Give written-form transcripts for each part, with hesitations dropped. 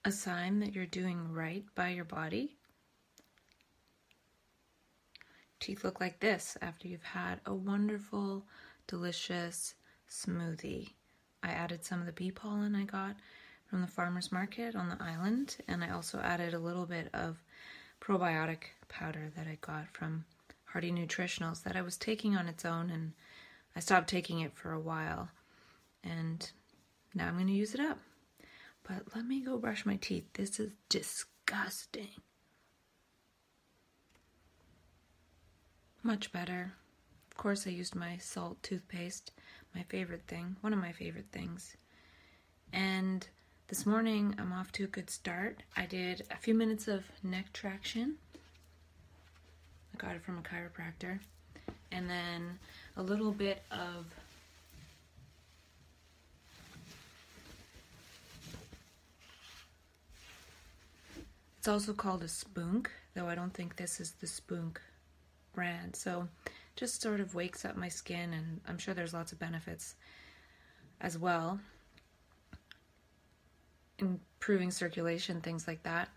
a sign that you're doing right by your body. Teeth look like this after you've had a wonderful, delicious smoothie. I added some of the bee pollen I got from the farmer's market on the island, and I also added a little bit of probiotic powder that I got from Hardy Nutritionals that I was taking on its own, and I stopped taking it for a while, and now I'm going to use it up. But let me go brush my teeth. This is disgusting. Much better. Of course, I used my salt toothpaste, my favorite thing, one of my favorite things. And this morning, I'm off to a good start. I did a few minutes of neck traction. I got it from a chiropractor. And then a little bit of it's also called a spunk, though I don't think this is the spunk brand. So just sort of wakes up my skin, and I'm sure there's lots of benefits as well. Improving circulation, things like that.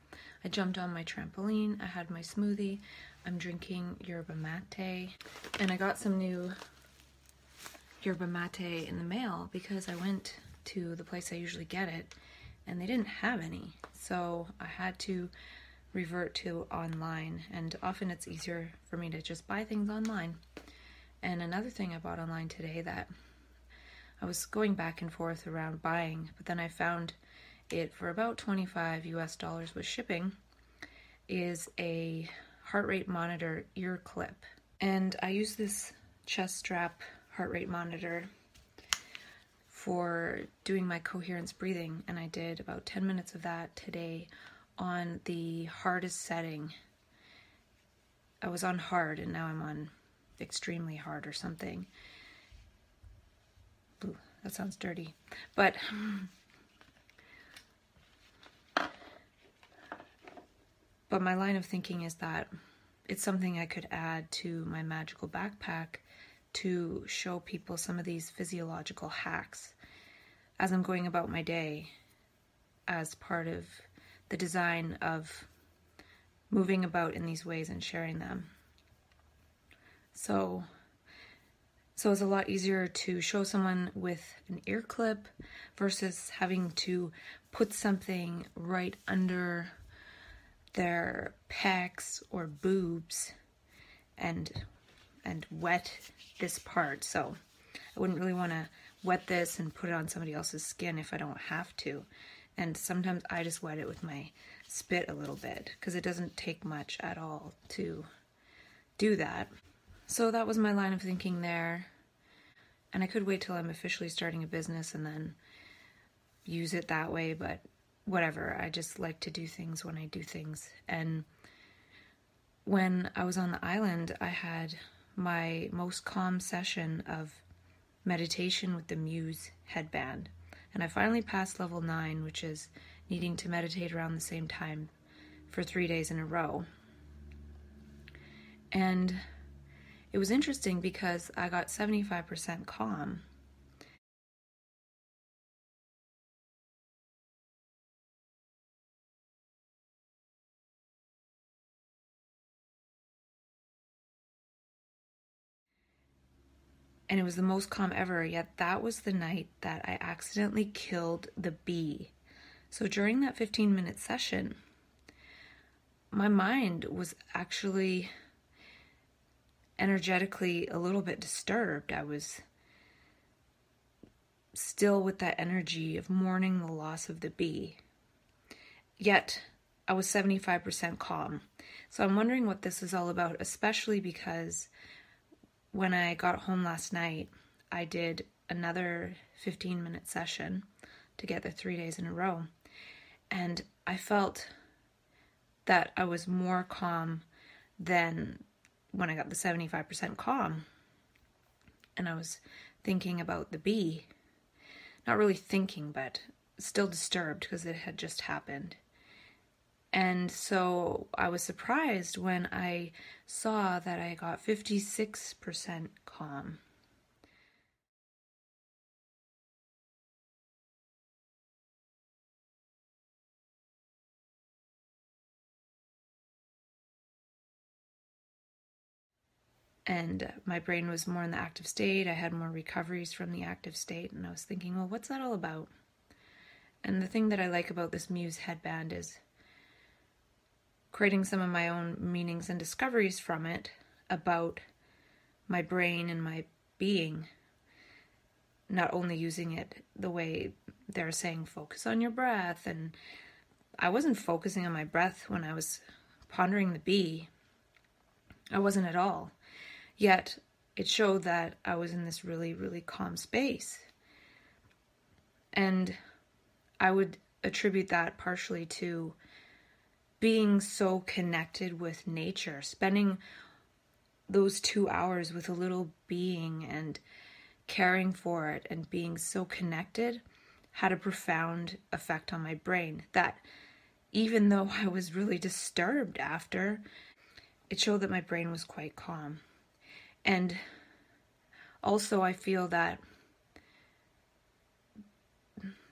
I jumped on my trampoline, I had my smoothie, I'm drinking yerba mate, and I got some new yerba mate in the mail because I went to the place I usually get it and they didn't have any. So I had to revert to online, and often it's easier for me to just buy things online. And another thing I bought online today that I was going back and forth around buying, but then I found it for about $25 US with shipping, is a heart rate monitor ear clip. And I use this chest strap heart rate monitor for doing my coherence breathing, and I did about 10 minutes of that today on the hardest setting. I was on hard and now I'm on extremely hard or something. Ooh, that sounds dirty. But my line of thinking is that it's something I could add to my magical backpack to show people some of these physiological hacks as I'm going about my day as part of the design of moving about in these ways and sharing them. So it's a lot easier to show someone with an ear clip versus having to put something right under their pecs or boobs and wet this part. So I wouldn't really want to wet this and put it on somebody else's skin if I don't have to. And sometimes I just wet it with my spit a little bit because it doesn't take much at all to do that. So that was my line of thinking there. And I could wait till I'm officially starting a business and then use it that way, but whatever. I just like to do things when I do things. And when I was on the island, I had my most calm session of meditation with the Muse headband. And I finally passed level 9, which is needing to meditate around the same time for 3 days in a row. And it was interesting because I got 75% calm. And it was the most calm ever, yet that was the night that I accidentally killed the bee. So during that 15-minute session, my mind was actually energetically a little bit disturbed. I was still with that energy of mourning the loss of the bee. Yet I was 75% calm. So I'm wondering what this is all about, especially because when I got home last night, I did another 15-minute session to get the 3 days in a row. And I felt that I was more calm than when I got the 75% calm. And I was thinking about the bee. Not really thinking, but still disturbed because it had just happened. And so I was surprised when I saw that I got 56% calm. and my brain was more in the active state. I had more recoveries from the active state, and I was thinking, well, what's that all about? And the thing that I like about this Muse headband is creating some of my own meanings and discoveries from it about my brain and my being, not only using it the way they're saying focus on your breath. And I wasn't focusing on my breath when I was pondering the bee. I wasn't at all. Yet it showed that I was in this really, really calm space. And I would attribute that partially to being so connected with nature, spending those 2 hours with a little being and caring for it and being so connected had a profound effect on my brain that even though I was really disturbed after, it showed that my brain was quite calm. And also I feel that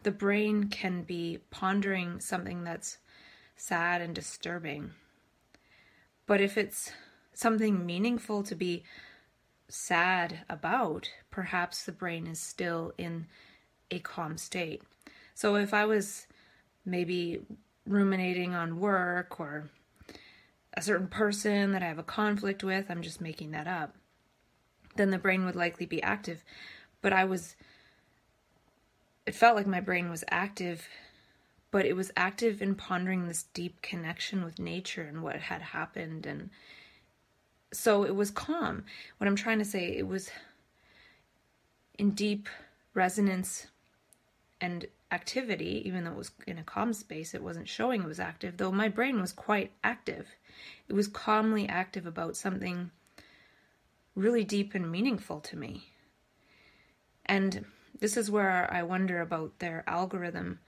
the brain can be pondering something that's sad and disturbing. But if it's something meaningful to be sad about, perhaps the brain is still in a calm state. So if I was maybe ruminating on work or a certain person that I have a conflict with, I'm just making that up, then the brain would likely be active. But it felt like my brain was active, but it was active in pondering this deep connection with nature and what had happened. And so it was calm. What I'm trying to say, it was in deep resonance and activity. Even though it was in a calm space, it wasn't showing it was active, though my brain was quite active. It was calmly active about something really deep and meaningful to me. And this is where I wonder about their algorithm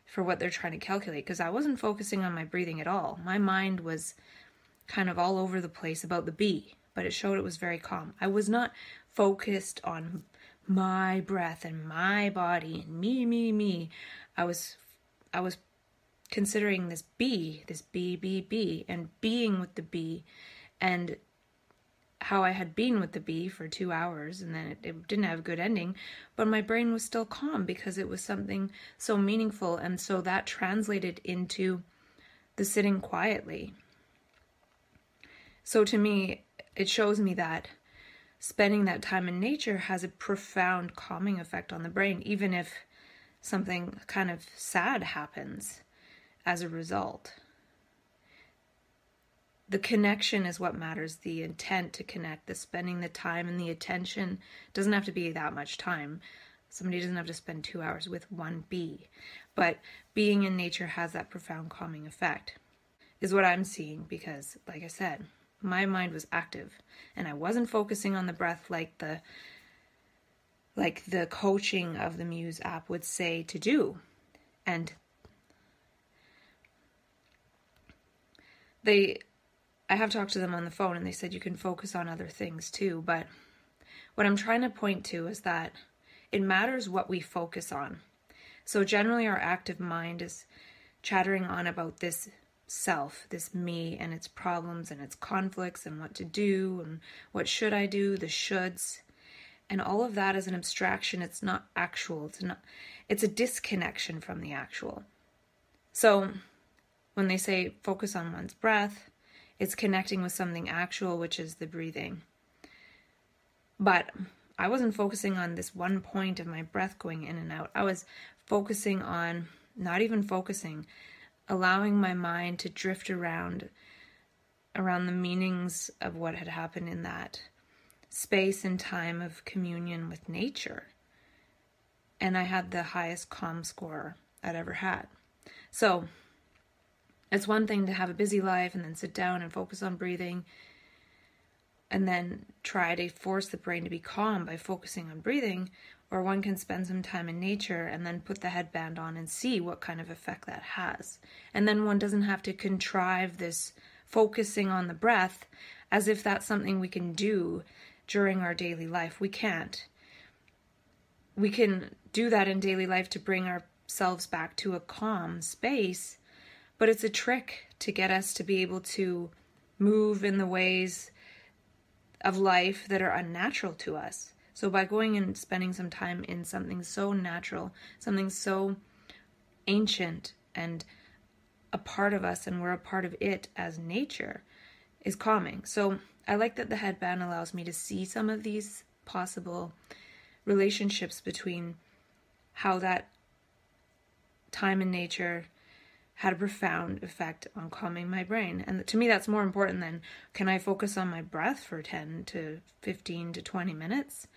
for what they're trying to calculate, because I wasn't focusing on my breathing at all. My mind was kind of all over the place about the bee, but it showed it was very calm. I was not focused on my breath and my body and me. I was considering this bee, and being with the bee, and how I had been with the bee for 2 hours, and then it didn't have a good ending, but my brain was still calm because it was something so meaningful. And so that translated into the sitting quietly. So to me, it shows me that spending that time in nature has a profound calming effect on the brain, even if something kind of sad happens as a result. The connection is what matters, the intent to connect, the spending the time and the attention. Doesn't have to be that much time. Somebody doesn't have to spend 2 hours with one bee. But being in nature has that profound calming effect, is what I'm seeing, because, like I said, my mind was active and I wasn't focusing on the breath like the coaching of the Muse app would say to do. And I have talked to them on the phone and they said you can focus on other things too, but what I'm trying to point to is that it matters what we focus on. So generally our active mind is chattering on about this self, this me, and its problems and its conflicts and what to do and what should I do, the shoulds. And all of that is an abstraction. It's not actual. It's a disconnection from the actual. So when they say focus on one's breath, it's connecting with something actual, which is the breathing. But I wasn't focusing on this one point of my breath going in and out. I was focusing on, not even focusing, allowing my mind to drift around the meanings of what had happened in that space and time of communion with nature. And I had the highest calm score I'd ever had. So it's one thing to have a busy life and then sit down and focus on breathing and then try to force the brain to be calm by focusing on breathing, or one can spend some time in nature and then put the headband on and see what kind of effect that has. And then one doesn't have to contrive this focusing on the breath as if that's something we can do during our daily life. We can't. We can do that in daily life to bring ourselves back to a calm space, but it's a trick to get us to be able to move in the ways of life that are unnatural to us. So by going and spending some time in something so natural, something so ancient and a part of us, and we're a part of it as nature, is calming. So I like that the headband allows me to see some of these possible relationships between how that time in nature had a profound effect on calming my brain. And to me, that's more important than, can I focus on my breath for 10 to 15 to 20 minutes?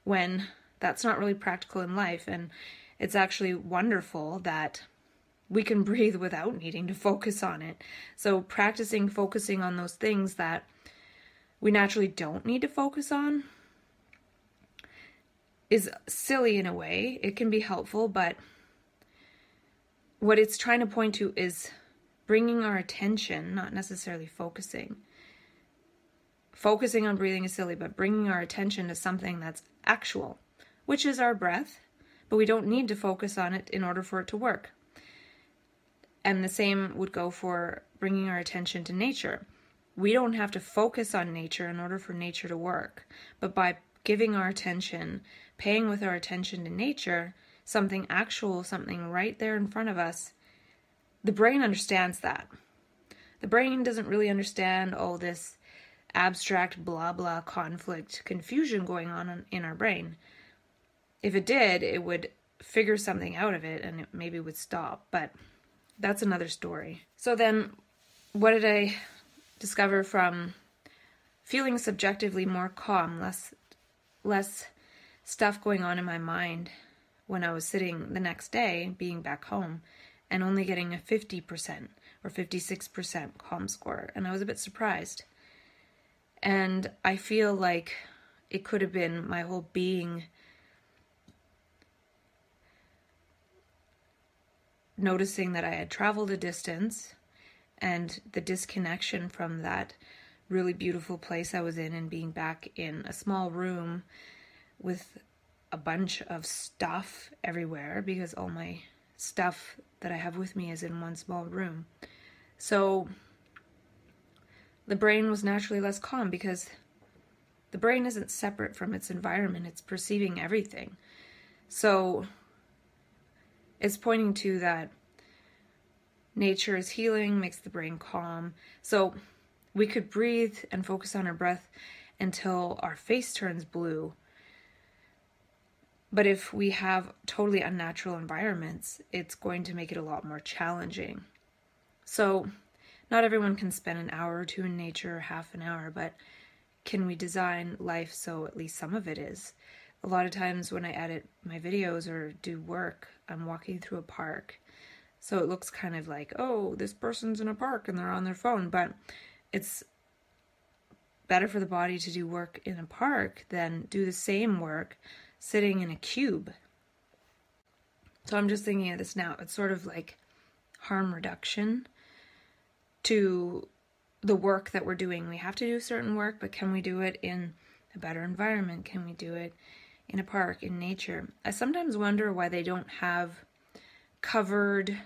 When that's not really practical in life. And it's actually wonderful that we can breathe without needing to focus on it. So practicing focusing on those things that we naturally don't need to focus on is silly in a way. It can be helpful, but what it's trying to point to is bringing our attention, not necessarily focusing. Focusing on breathing is silly, but bringing our attention to something that's actual, which is our breath, but we don't need to focus on it in order for it to work. And the same would go for bringing our attention to nature. We don't have to focus on nature in order for nature to work, but by giving our attention, paying with our attention to nature, something actual, something right there in front of us, the brain understands that. The brain doesn't really understand all this abstract blah blah conflict confusion going on in our brain. If it did, it would figure something out of it and it maybe would stop, but that's another story. So then what did I discover from feeling subjectively more calm, less stuff going on in my mind when I was sitting the next day, being back home, and only getting a 50% or 56% calm score. And I was a bit surprised. And I feel like it could have been my whole being noticing that I had traveled a distance and the disconnection from that really beautiful place I was in, and being back in a small room with a bunch of stuff everywhere, because all my stuff that I have with me is in one small room. So the brain was naturally less calm, because the brain isn't separate from its environment. It's perceiving everything. So it's pointing to that nature is healing, makes the brain calm. So we could breathe and focus on our breath until our face turns blue. But if we have totally unnatural environments, it's going to make it a lot more challenging. So not everyone can spend an hour or two in nature, or half an hour, but can we design life so at least some of it is? A lot of times when I edit my videos or do work, I'm walking through a park. So it looks kind of like, oh, this person's in a park and they're on their phone, but it's better for the body to do work in a park than do the same work sitting in a cube. So I'm just thinking of this now. It's sort of like harm reduction to the work that we're doing. We have to do certain work, but can we do it in a better environment? Can we do it in a park, in nature? I sometimes wonder why they don't have covered,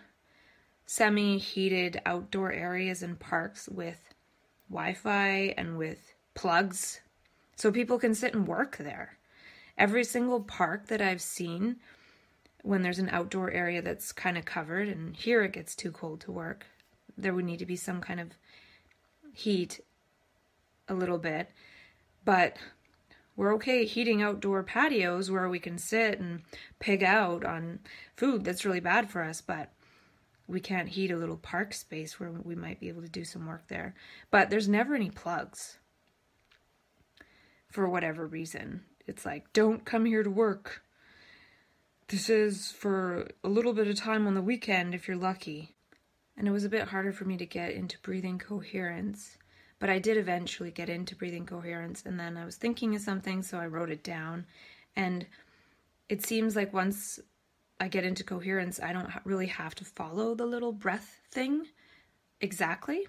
semi-heated outdoor areas in parks with Wi-Fi and with plugs so people can sit and work there. Every single park that I've seen, when there's an outdoor area that's kind of covered, and here it gets too cold to work, there would need to be some kind of heat a little bit, but we're okay heating outdoor patios where we can sit and pig out on food that's really bad for us, but we can't heat a little park space where we might be able to do some work there. But there's never any plugs for whatever reason. It's like, don't come here to work. This is for a little bit of time on the weekend if you're lucky. And it was a bit harder for me to get into breathing coherence, but I did eventually get into breathing coherence, and then I was thinking of something, so I wrote it down. And it seems like once I get into coherence, I don't really have to follow the little breath thing exactly.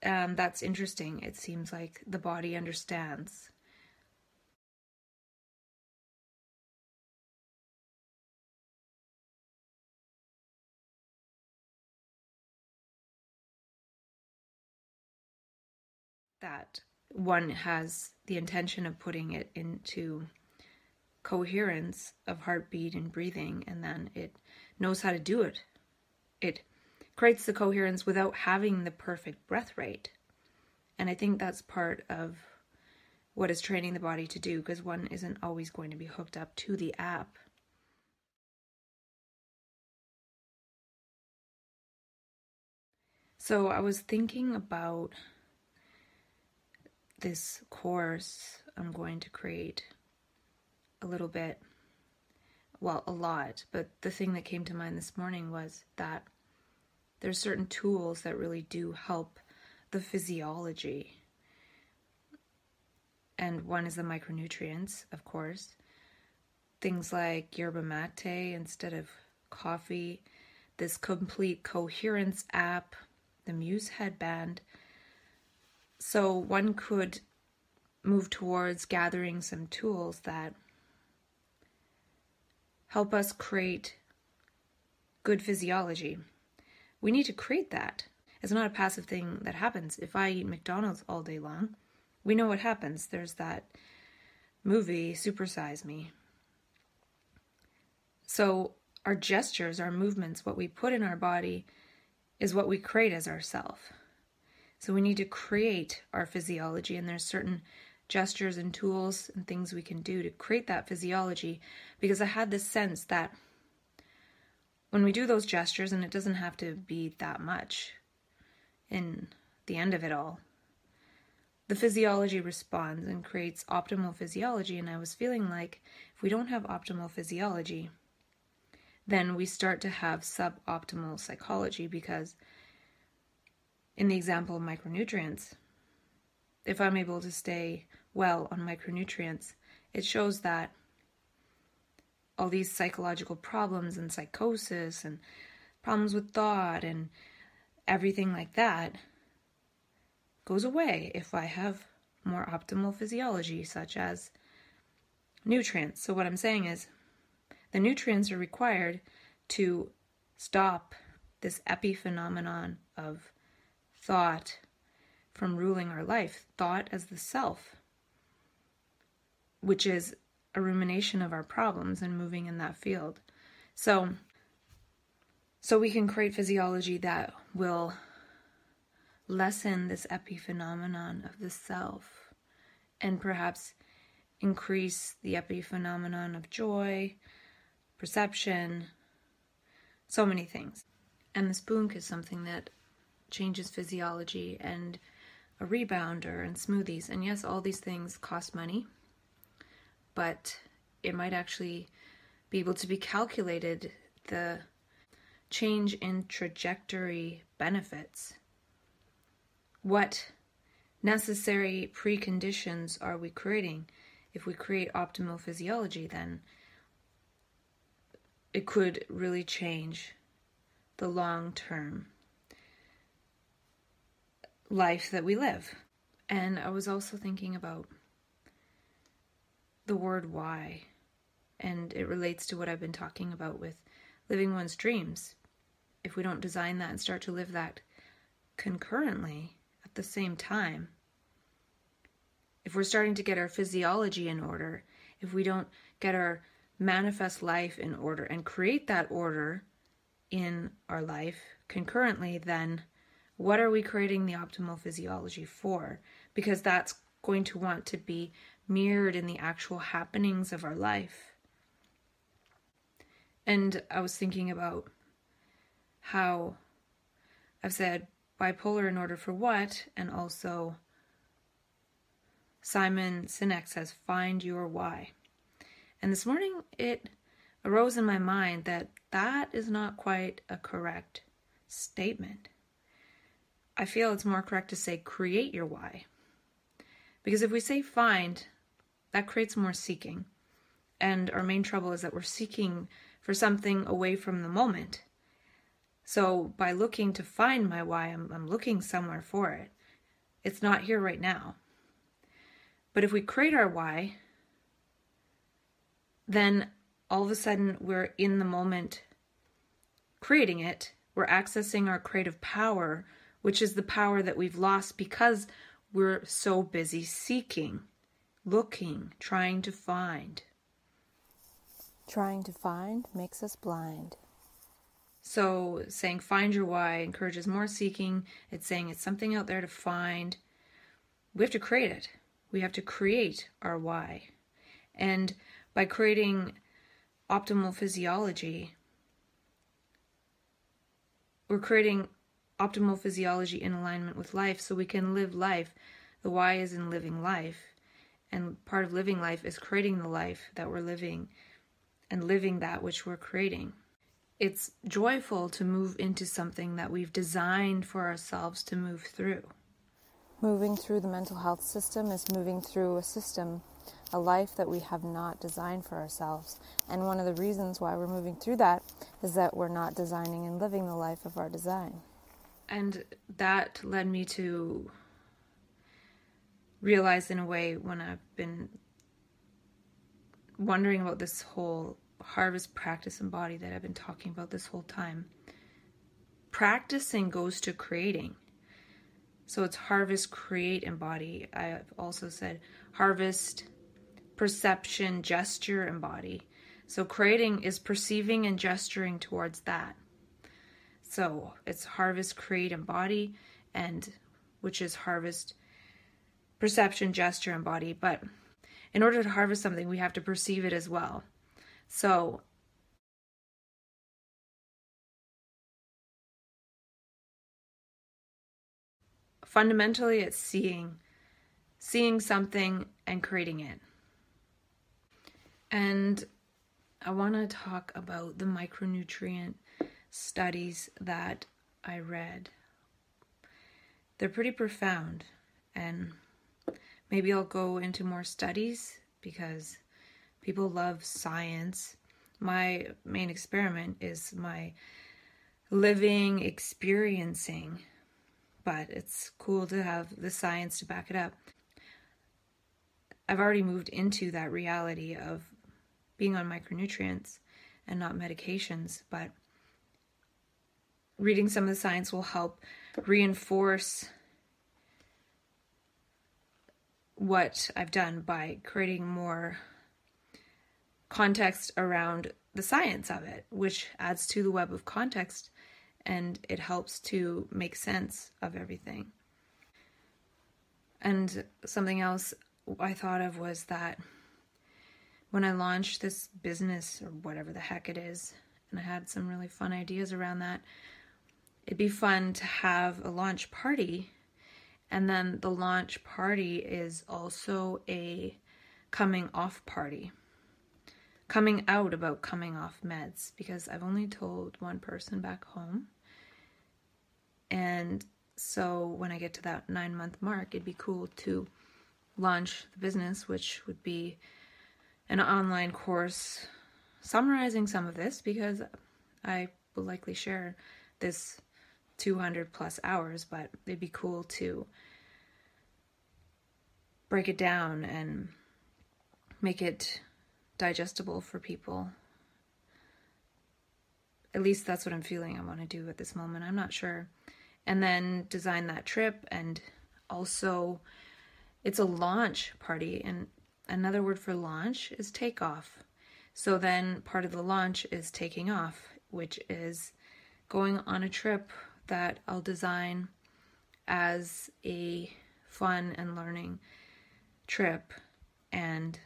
That's interesting. It seems like the body understands. That one has the intention of putting it into coherence of heartbeat and breathing, and then it knows how to do it. It creates the coherence without having the perfect breath rate. And I think that's part of what is training the body to do, because one isn't always going to be hooked up to the app. So I was thinking about this course I'm going to create a little bit, well, a lot, but the thing that came to mind this morning was that there's certain tools that really do help the physiology. And one is the micronutrients, of course. Things like yerba mate instead of coffee, this complete coherence app, the Muse headband. So one could move towards gathering some tools that help us create good physiology. We need to create that. It's not a passive thing that happens. If I eat McDonald's all day long, we know what happens. There's that movie, Super Size Me. So our gestures, our movements, what we put in our body is what we create as ourself. So we need to create our physiology, and there's certain gestures and tools and things we can do to create that physiology, because I had this sense that when we do those gestures, and it doesn't have to be that much in the end of it all, the physiology responds and creates optimal physiology. And I was feeling like if we don't have optimal physiology, then we start to have suboptimal psychology, because in the example of micronutrients, if I'm able to stay well on micronutrients, it shows that all these psychological problems and psychosis and problems with thought and everything like that goes away if I have more optimal physiology, such as nutrients. So what I'm saying is the nutrients are required to stop this epiphenomenon of thought from ruling our life. Thought as the self, which is a rumination of our problems and moving in that field. So we can create physiology that will lessen this epiphenomenon of the self and perhaps increase the epiphenomenon of joy, perception, so many things. And the spoonk is something that changes physiology, and a rebounder and smoothies. And yes, all these things cost money, but it might actually be able to be calculated, the change in trajectory benefits. What necessary preconditions are we creating? If we create optimal physiology, then it could really change the long-term life that we live. And I was also thinking about the word why, and it relates to what I've been talking about with living one's dreams. If we don't design that and start to live that concurrently at the same time, if we're starting to get our physiology in order, if we don't get our manifest life in order and create that order in our life concurrently, then what are we creating the optimal physiology for? Because that's going to want to be mirrored in the actual happenings of our life. And I was thinking about how I've said bipolar in order for what, and also Simon Sinek says, find your why. And this morning it arose in my mind that that is not quite a correct statement. I feel it's more correct to say create your why. Because if we say find, that creates more seeking. And our main trouble is that we're seeking for something away from the moment. So by looking to find my why, I'm looking somewhere for it. It's not here right now. But if we create our why, then all of a sudden we're in the moment creating it. We're accessing our creative power, which is the power that we've lost because we're so busy seeking, looking, trying to find. Trying to find makes us blind. So saying find your why encourages more seeking. It's saying it's something out there to find. We have to create it. We have to create our why. And by creating optimal physiology, we're creating optimal physiology in alignment with life so we can live life. The why is in living life. And part of living life is creating the life that we're living and living that which we're creating. It's joyful to move into something that we've designed for ourselves to move through. Moving through the mental health system is moving through a system, a life that we have not designed for ourselves. And one of the reasons why we're moving through that is that we're not designing and living the life of our design. And that led me to realize in a way when I've been wondering about this whole harvest, practice, and body that I've been talking about this whole time. Practicing goes to creating. So it's harvest, create, and body. I've also said harvest, perception, gesture, and body. So creating is perceiving and gesturing towards that. So it's harvest, create, and body, and which is harvest, perception, gesture, and body. But in order to harvest something, we have to perceive it as well. So fundamentally, it's seeing something and creating it. And I want to talk about the micronutrient studies that I read. They're pretty profound, and maybe I'll go into more studies because people love science. My main experiment is my living, experiencing, but it's cool to have the science to back it up. I've already moved into that reality of being on micronutrients and not medications, but reading some of the science will help reinforce what I've done by creating more context around the science of it, which adds to the web of context, and it helps to make sense of everything. And something else I thought of was that when I launched this business, or whatever the heck it is, and I had some really fun ideas around that, it'd be fun to have a launch party, and then the launch party is also a coming off party. Coming out about coming off meds, because I've only told one person back home. And so when I get to that 9-month mark, it'd be cool to launch the business, which would be an online course summarizing some of this, because I will likely share this 200 plus hours, but it'd be cool to break it down and make it digestible for people. At least that's what I'm feeling I want to do at this moment. I'm not sure. And then design that trip, and also it's a launch party, and another word for launch is takeoff. So then part of the launch is taking off, which is going on a trip that I'll design as a fun and learning trip, and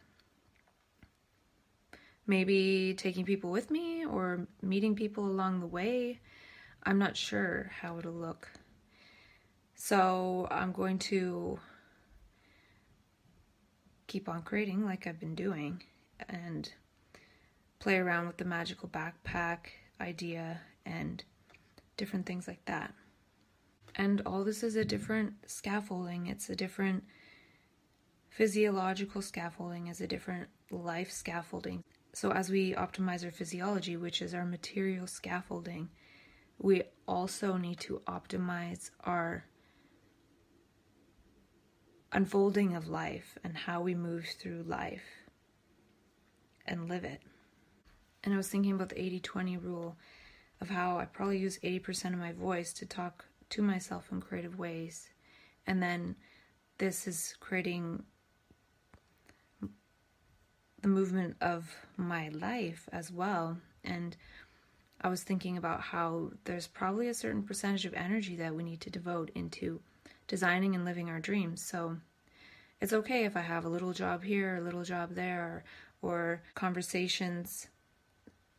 maybe taking people with me or meeting people along the way. I'm not sure how it'll look. So I'm going to keep on creating like I've been doing and play around with the magical backpack idea and different things like that. And all this is a different scaffolding. It's a different physiological scaffolding, is a different life scaffolding. So as we optimize our physiology, which is our material scaffolding, we also need to optimize our unfolding of life and how we move through life and live it. And I was thinking about the 80-20 rule of how I probably use 80% of my voice to talk to myself in creative ways, and then this is creating the movement of my life as well. And I was thinking about how there's probably a certain percentage of energy that we need to devote into designing and living our dreams. So it's okay if I have a little job here, a little job there, or conversations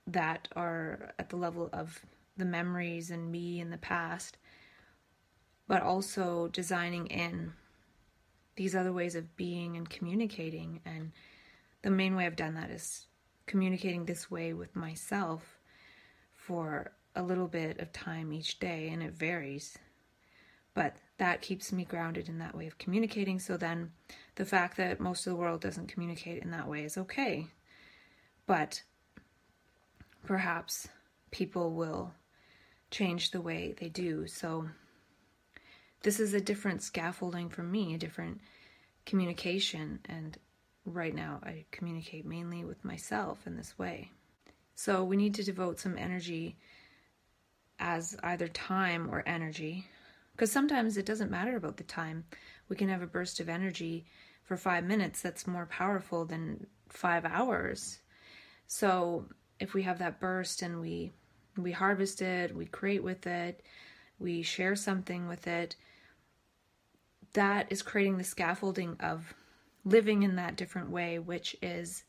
that are at the level of the memories and me in the past, but also designing in these other ways of being and communicating. And the main way I've done that is communicating this way with myself for a little bit of time each day, and it varies. But that keeps me grounded in that way of communicating. So then the fact that most of the world doesn't communicate in that way is okay. But perhaps people will change the way they do. So this is a different scaffolding for me, a different communication. And right now I communicate mainly with myself in this way. So we need to devote some energy as either time or energy, because sometimes it doesn't matter about the time. We can have a burst of energy for 5 minutes that's more powerful than 5 hours. So if we have that burst and we harvest it, we create with it, we share something with it, that is creating the scaffolding of living in that different way, which is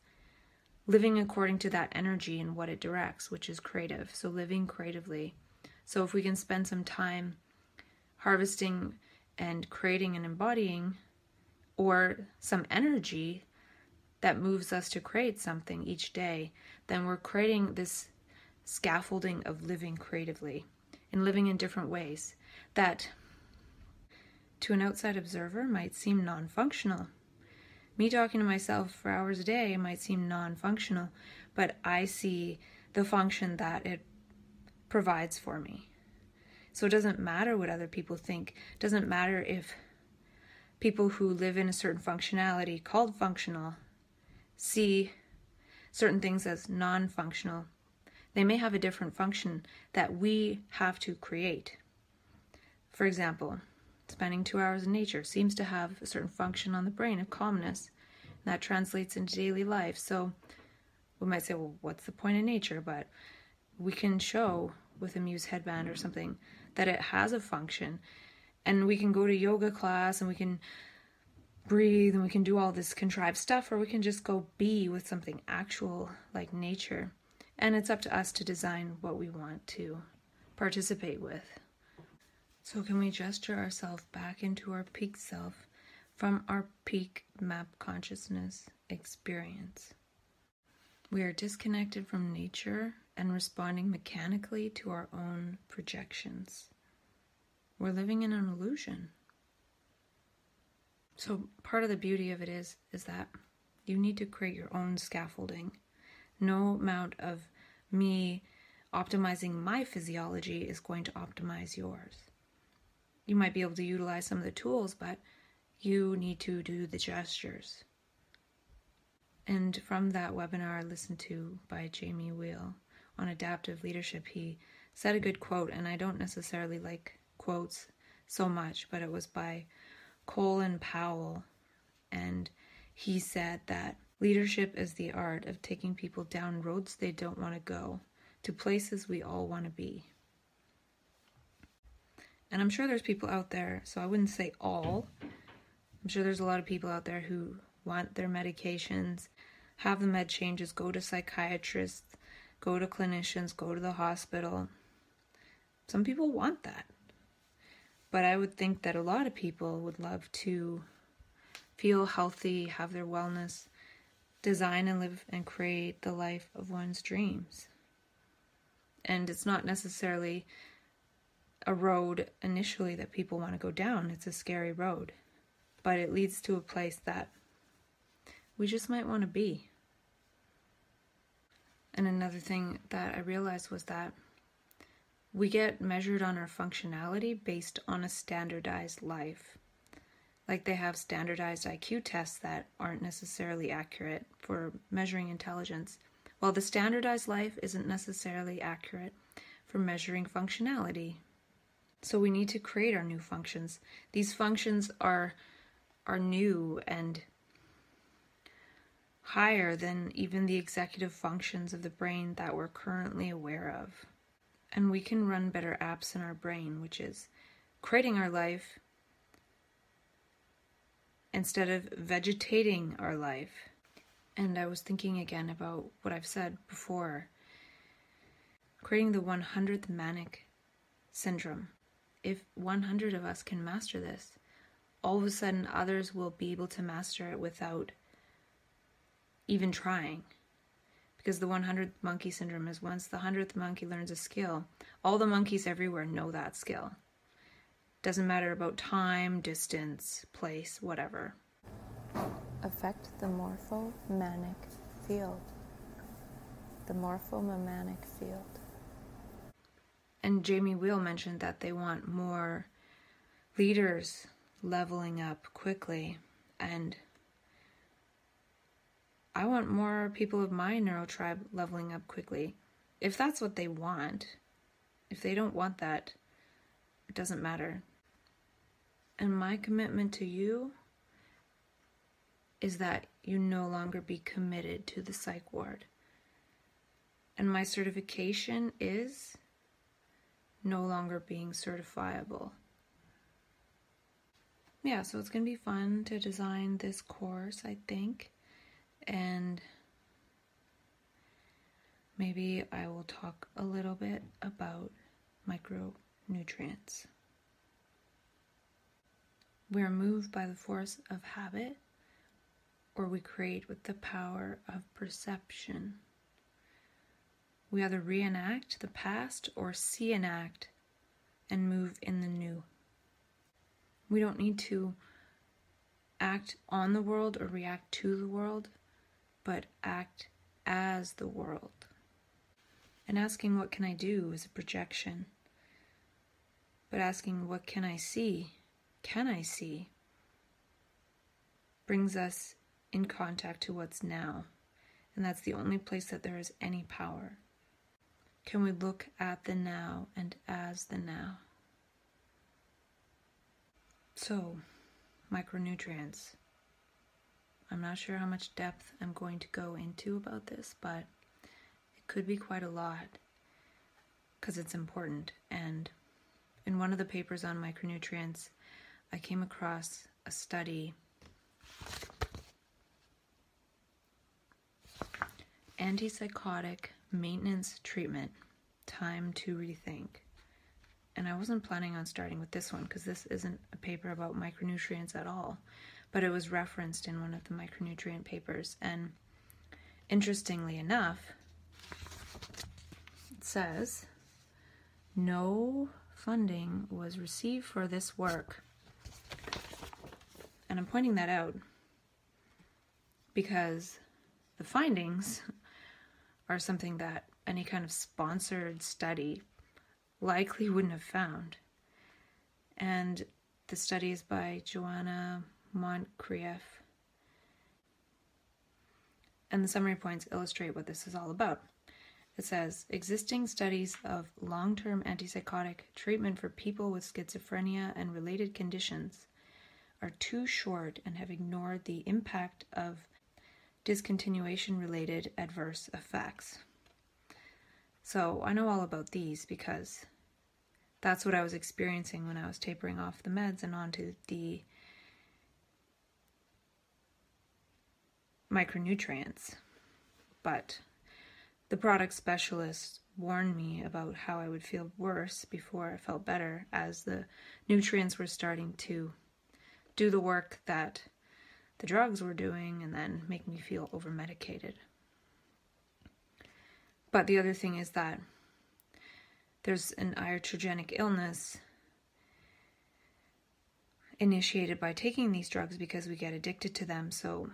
living according to that energy and what it directs, which is creative. So living creatively. So if we can spend some time harvesting and creating and embodying, or some energy that moves us to create something each day, then we're creating this scaffolding of living creatively and living in different ways that to an outside observer might seem non-functional. Me talking to myself for hours a day might seem non-functional, but I see the function that it provides for me. So it doesn't matter what other people think. It doesn't matter if people who live in a certain functionality called functional see certain things as non-functional. They may have a different function that we have to create. For example, spending 2 hours in nature seems to have a certain function on the brain of calmness. And that translates into daily life. So we might say, well, what's the point of nature? But we can show with a Muse headband or something that it has a function. And we can go to yoga class and we can breathe and we can do all this contrived stuff, or we can just go be with something actual like nature. And it's up to us to design what we want to participate with. So can we gesture ourselves back into our peak self from our peak map consciousness experience? We are disconnected from nature and responding mechanically to our own projections. We're living in an illusion. So part of the beauty of it is that you need to create your own scaffolding. No amount of me optimizing my physiology is going to optimize yours. You might be able to utilize some of the tools, but you need to do the gestures. And from that webinar I listened to by Jamie Wheel on adaptive leadership, he said a good quote, and I don't necessarily like quotes so much, but it was by Colin Powell, and he said that leadership is the art of taking people down roads they don't want to go, to places we all want to be. And I'm sure there's people out there, so I wouldn't say all, I'm sure there's a lot of people out there who want their medications, have the med changes, go to psychiatrists, go to clinicians, go to the hospital. Some people want that. But I would think that a lot of people would love to feel healthy, have their wellness, design and live and create the life of one's dreams. And it's not necessarily a road initially that people want to go down. It's a scary road. But it leads to a place that we just might want to be. And another thing that I realized was that we get measured on our functionality based on a standardized life. Like they have standardized IQ tests that aren't necessarily accurate for measuring intelligence, while the standardized life isn't necessarily accurate for measuring functionality. So we need to create our new functions. These functions are are new and higher than even the executive functions of the brain that we're currently aware of. And we can run better apps in our brain, which is creating our life instead of vegetating our life. And I was thinking again about what I've said before, creating the 100th manic syndrome. If 100 of us can master this, all of a sudden others will be able to master it without even trying. Because the 100th monkey syndrome is once the 100th monkey learns a skill, all the monkeys everywhere know that skill. Doesn't matter about time, distance, place, whatever. Affect the morphomanic field. The morphomanic field. And Jamie Wheel mentioned that they want more leaders leveling up quickly, and I want more people of my neurotribe leveling up quickly. If that's what they want, if they don't want that, it doesn't matter. And my commitment to you is that you no longer be committed to the psych ward. And my certification is no longer being certifiable. Yeah, so it's going to be fun to design this course, I think. And maybe I will talk a little bit about micronutrients. We are moved by the force of habit, or we create with the power of perception. We either reenact the past or see-enact and move in the new. We don't need to act on the world or react to the world, but act as the world. And asking what can I do is a projection. But asking what can I see, brings us in contact to what's now. And that's the only place that there is any power. Can we look at the now and as the now? So, micronutrients. I'm not sure how much depth I'm going to go into about this, but it could be quite a lot because it's important. And in one of the papers on micronutrients, I came across a study, Antipsychotic Maintenance Treatment, Time to Rethink. And I wasn't planning on starting with this one because this isn't a paper about micronutrients at all, but it was referenced in one of the micronutrient papers. And interestingly enough, it says, no funding was received for this work. And I'm pointing that out because the findings are something that any kind of sponsored study likely wouldn't have found. And the study is by Joanna Moncrief. And the summary points illustrate what this is all about. It says, existing studies of long-term antipsychotic treatment for people with schizophrenia and related conditions are too short and have ignored the impact of discontinuation-related adverse effects. So I know all about these because that's what I was experiencing when I was tapering off the meds and onto the micronutrients. But the product specialist warned me about how I would feel worse before I felt better, as the nutrients were starting to do the work that the drugs were doing and then make me feel over-medicated. But the other thing is that there's an iatrogenic illness initiated by taking these drugs because we get addicted to them. So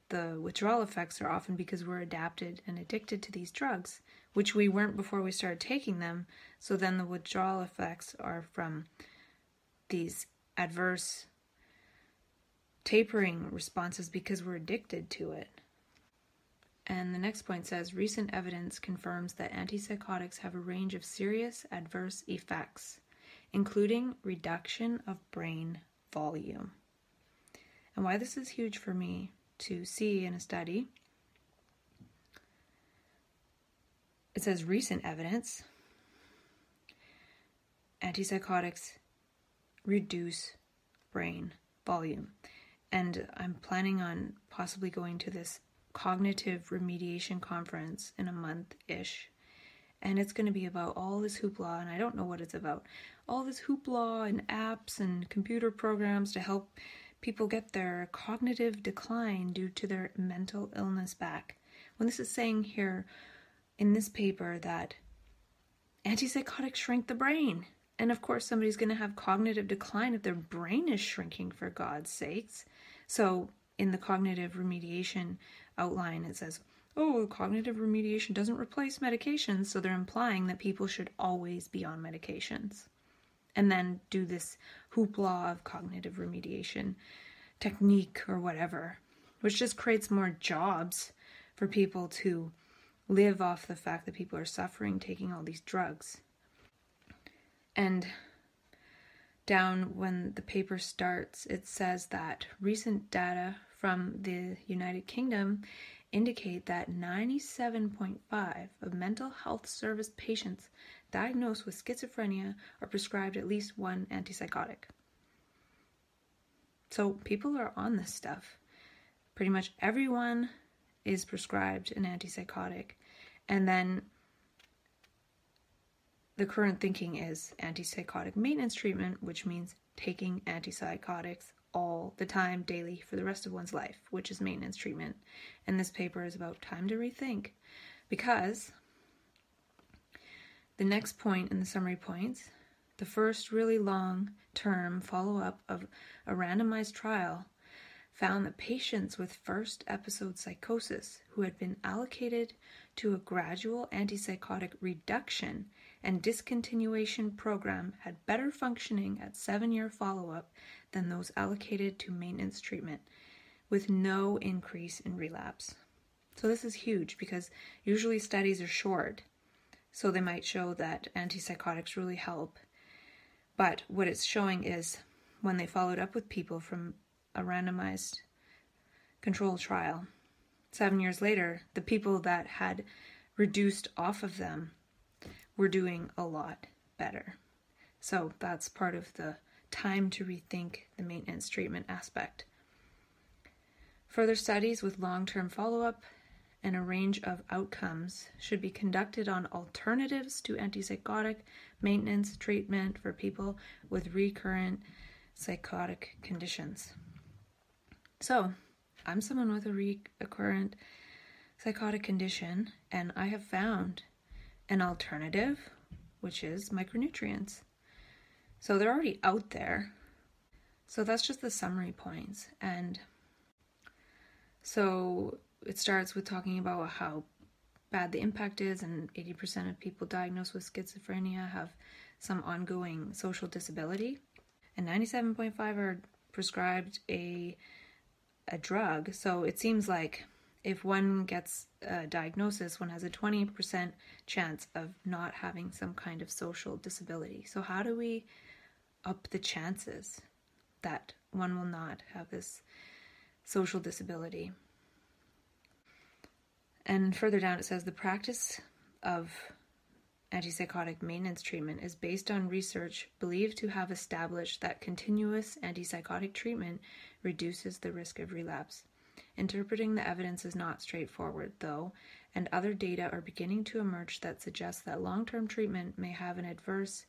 the withdrawal effects are often because we're adapted and addicted to these drugs, which we weren't before we started taking them. So then the withdrawal effects are from these adverse tapering responses because we're addicted to it. And the next point says, recent evidence confirms that antipsychotics have a range of serious adverse effects, including reduction of brain volume. And why this is huge for me to see in a study, it says recent evidence, antipsychotics reduce brain volume. And I'm planning on possibly going to this cognitive remediation conference in a month-ish. And it's going to be about all this hoopla, and I don't know what it's about. All this hoopla and apps and computer programs to help people get their cognitive decline due to their mental illness back. When this is saying here in this paper that antipsychotics shrink the brain. And of course, somebody's going to have cognitive decline if their brain is shrinking, for God's sakes. So in the cognitive remediation outline, it says, oh, cognitive remediation doesn't replace medications. So they're implying that people should always be on medications. And then do this hoopla of cognitive remediation technique or whatever, which just creates more jobs for people to live off the fact that people are suffering taking all these drugs. And down when the paper starts, it says that recent data from the United Kingdom indicate that 97.5% of mental health service patients diagnosed with schizophrenia are prescribed at least one antipsychotic. So people are on this stuff. Pretty much everyone is prescribed an antipsychotic. And then the current thinking is antipsychotic maintenance treatment, which means taking antipsychotics all the time, daily, for the rest of one's life, which is maintenance treatment. And this paper is about time to rethink, because the next point in the summary points, the first really long-term follow-up of a randomized trial found that patients with first episode psychosis who had been allocated to a gradual antipsychotic reduction and discontinuation program had better functioning at 7-year follow-up than those allocated to maintenance treatment, with no increase in relapse. So this is huge, because usually studies are short, so they might show that antipsychotics really help. But what it's showing is when they followed up with people from a randomized control trial, 7 years later, the people that had reduced off of them were doing a lot better. So that's part of the time to rethink the maintenance treatment aspect. Further studies with long-term follow-up and a range of outcomes should be conducted on alternatives to antipsychotic maintenance treatment for people with recurrent psychotic conditions. So, I'm someone with a recurrent psychotic condition, and I have found an alternative, which is micronutrients. So they're already out there. So that's just the summary points. And so it starts with talking about how bad the impact is, and 80% of people diagnosed with schizophrenia have some ongoing social disability, and 97.5% are prescribed a drug. So it seems like if one gets a diagnosis, one has a 20% chance of not having some kind of social disability. So how do we up the chances that one will not have this social disability? And further down it says the practice of antipsychotic maintenance treatment is based on research believed to have established that continuous antipsychotic treatment reduces the risk of relapse. Interpreting the evidence is not straightforward, though, and other data are beginning to emerge that suggest that long-term treatment may have an adverse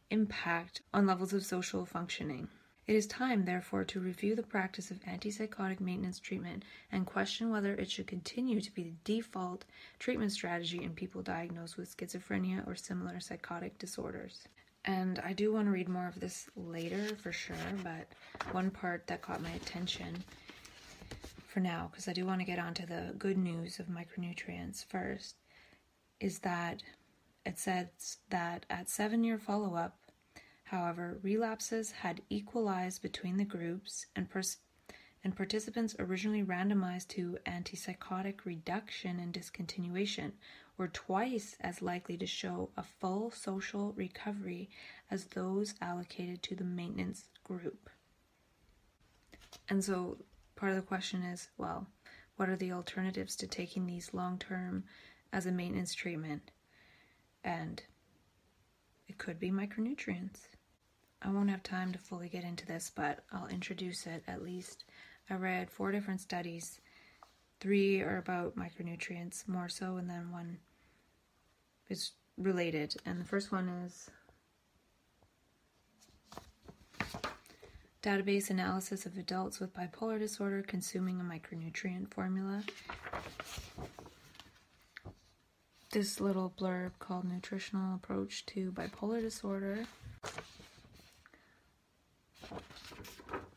impact on levels of social functioning. It is time, therefore, to review the practice of antipsychotic maintenance treatment and question whether it should continue to be the default treatment strategy in people diagnosed with schizophrenia or similar psychotic disorders. And I do want to read more of this later for sure, but one part that caught my attention for now, because I do want to get onto the good news of micronutrients first, is that it says that at 7-year follow-up, however, relapses had equalized between the groups, and participants originally randomized to antipsychotic reduction and discontinuation were twice as likely to show a full social recovery as those allocated to the maintenance group. And so part of the question is, well, what are the alternatives to taking these long-term as a maintenance treatment? And it could be micronutrients. I won't have time to fully get into this, but I'll introduce it at least. I read 4 different studies. 3 are about micronutrients more so, and then 1 is related. And the first one is database analysis of adults with bipolar disorder consuming a micronutrient formula. This little blurb called Nutritional Approach to Bipolar Disorder.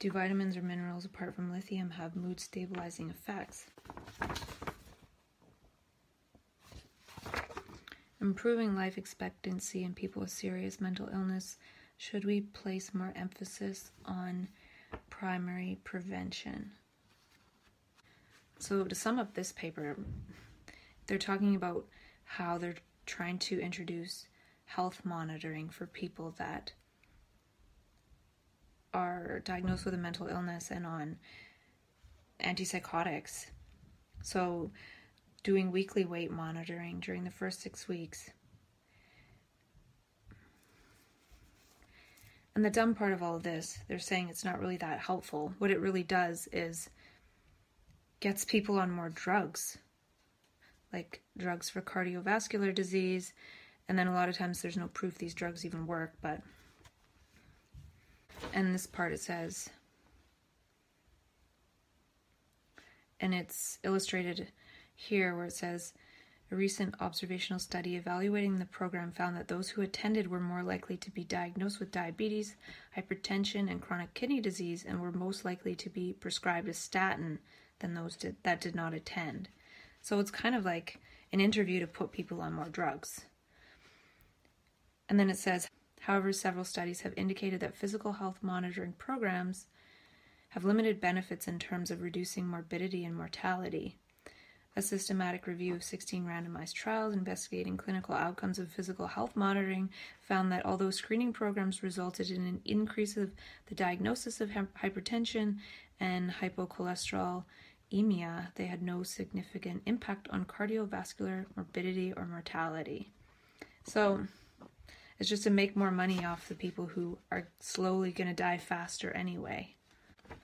Do vitamins or minerals apart from lithium have mood stabilizing effects? Improving life expectancy in people with serious mental illness. Should we place more emphasis on primary prevention? So to sum up this paper, they're talking about how they're trying to introduce health monitoring for people that are diagnosed with a mental illness and on antipsychotics. So doing weekly weight monitoring during the first 6 weeks. And the dumb part of all of this, they're saying it's not really that helpful. What it really does is gets people on more drugs, like drugs for cardiovascular disease, and then a lot of times there's no proof these drugs even work, but and this part it says, and it's illustrated here where it says, a recent observational study evaluating the program found that those who attended were more likely to be diagnosed with diabetes, hypertension, and chronic kidney disease, and were most likely to be prescribed a statin than those that did not attend. So it's kind of like an interview to put people on more drugs. And then it says, however, several studies have indicated that physical health monitoring programs have limited benefits in terms of reducing morbidity and mortality. A systematic review of 16 randomized trials investigating clinical outcomes of physical health monitoring found that although screening programs resulted in an increase of the diagnosis of hypertension and hypocholesterolemia, they had no significant impact on cardiovascular morbidity or mortality. So it's just to make more money off the people who are slowly going to die faster anyway.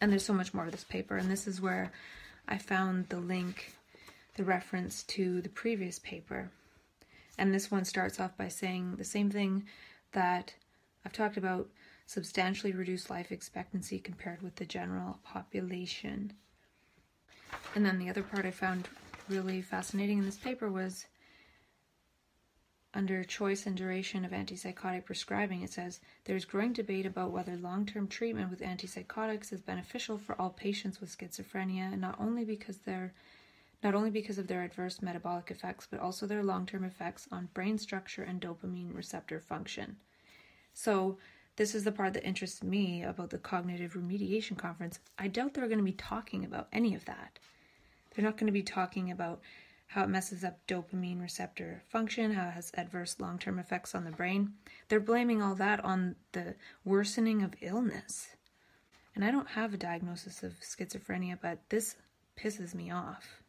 And there's so much more to this paper, and this is where I found the link, the reference to the previous paper. And this one starts off by saying the same thing that I've talked about, substantially reduced life expectancy compared with the general population. And then the other part I found really fascinating in this paper was under choice and duration of antipsychotic prescribing, it says, there's growing debate about whether long-term treatment with antipsychotics is beneficial for all patients with schizophrenia, and not only because of their adverse metabolic effects, but also their long-term effects on brain structure and dopamine receptor function. So this is the part that interests me about the Cognitive Remediation Conference. I doubt they're going to be talking about any of that. They're not going to be talking about how it messes up dopamine receptor function, how it has adverse long-term effects on the brain. They're blaming all that on the worsening of illness. And I don't have a diagnosis of schizophrenia, but this pisses me off.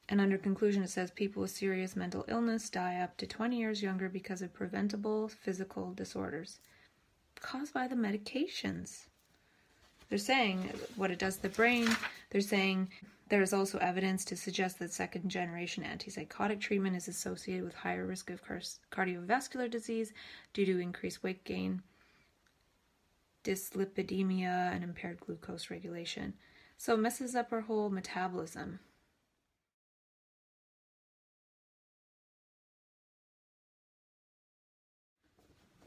And under conclusion, it says people with serious mental illness die up to 20 years younger because of preventable physical disorders caused by the medications. They're saying what it does to the brain. They're saying there is also evidence to suggest that second-generation antipsychotic treatment is associated with higher risk of cardiovascular disease due to increased weight gain, dyslipidemia, and impaired glucose regulation. So it messes up our whole metabolism.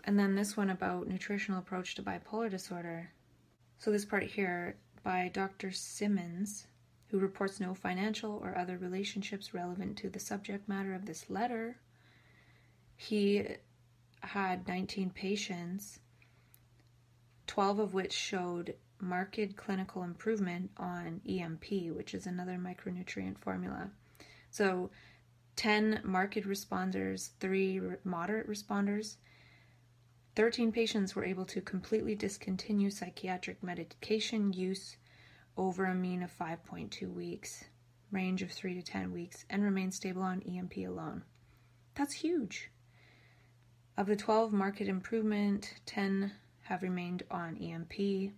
And then this one about nutritional approach to bipolar disorder. So this part here by Dr. Simmons, who reports no financial or other relationships relevant to the subject matter of this letter. He had 19 patients, 12 of which showed marked clinical improvement on EMP, which is another micronutrient formula. So 10 marked responders, 3 moderate responders. 13 patients were able to completely discontinue psychiatric medication use over a mean of 5.2 weeks, range of 3 to 10 weeks, and remain stable on EMP alone. That's huge. Of the 12 marked improvement, 10 have remained on EMP.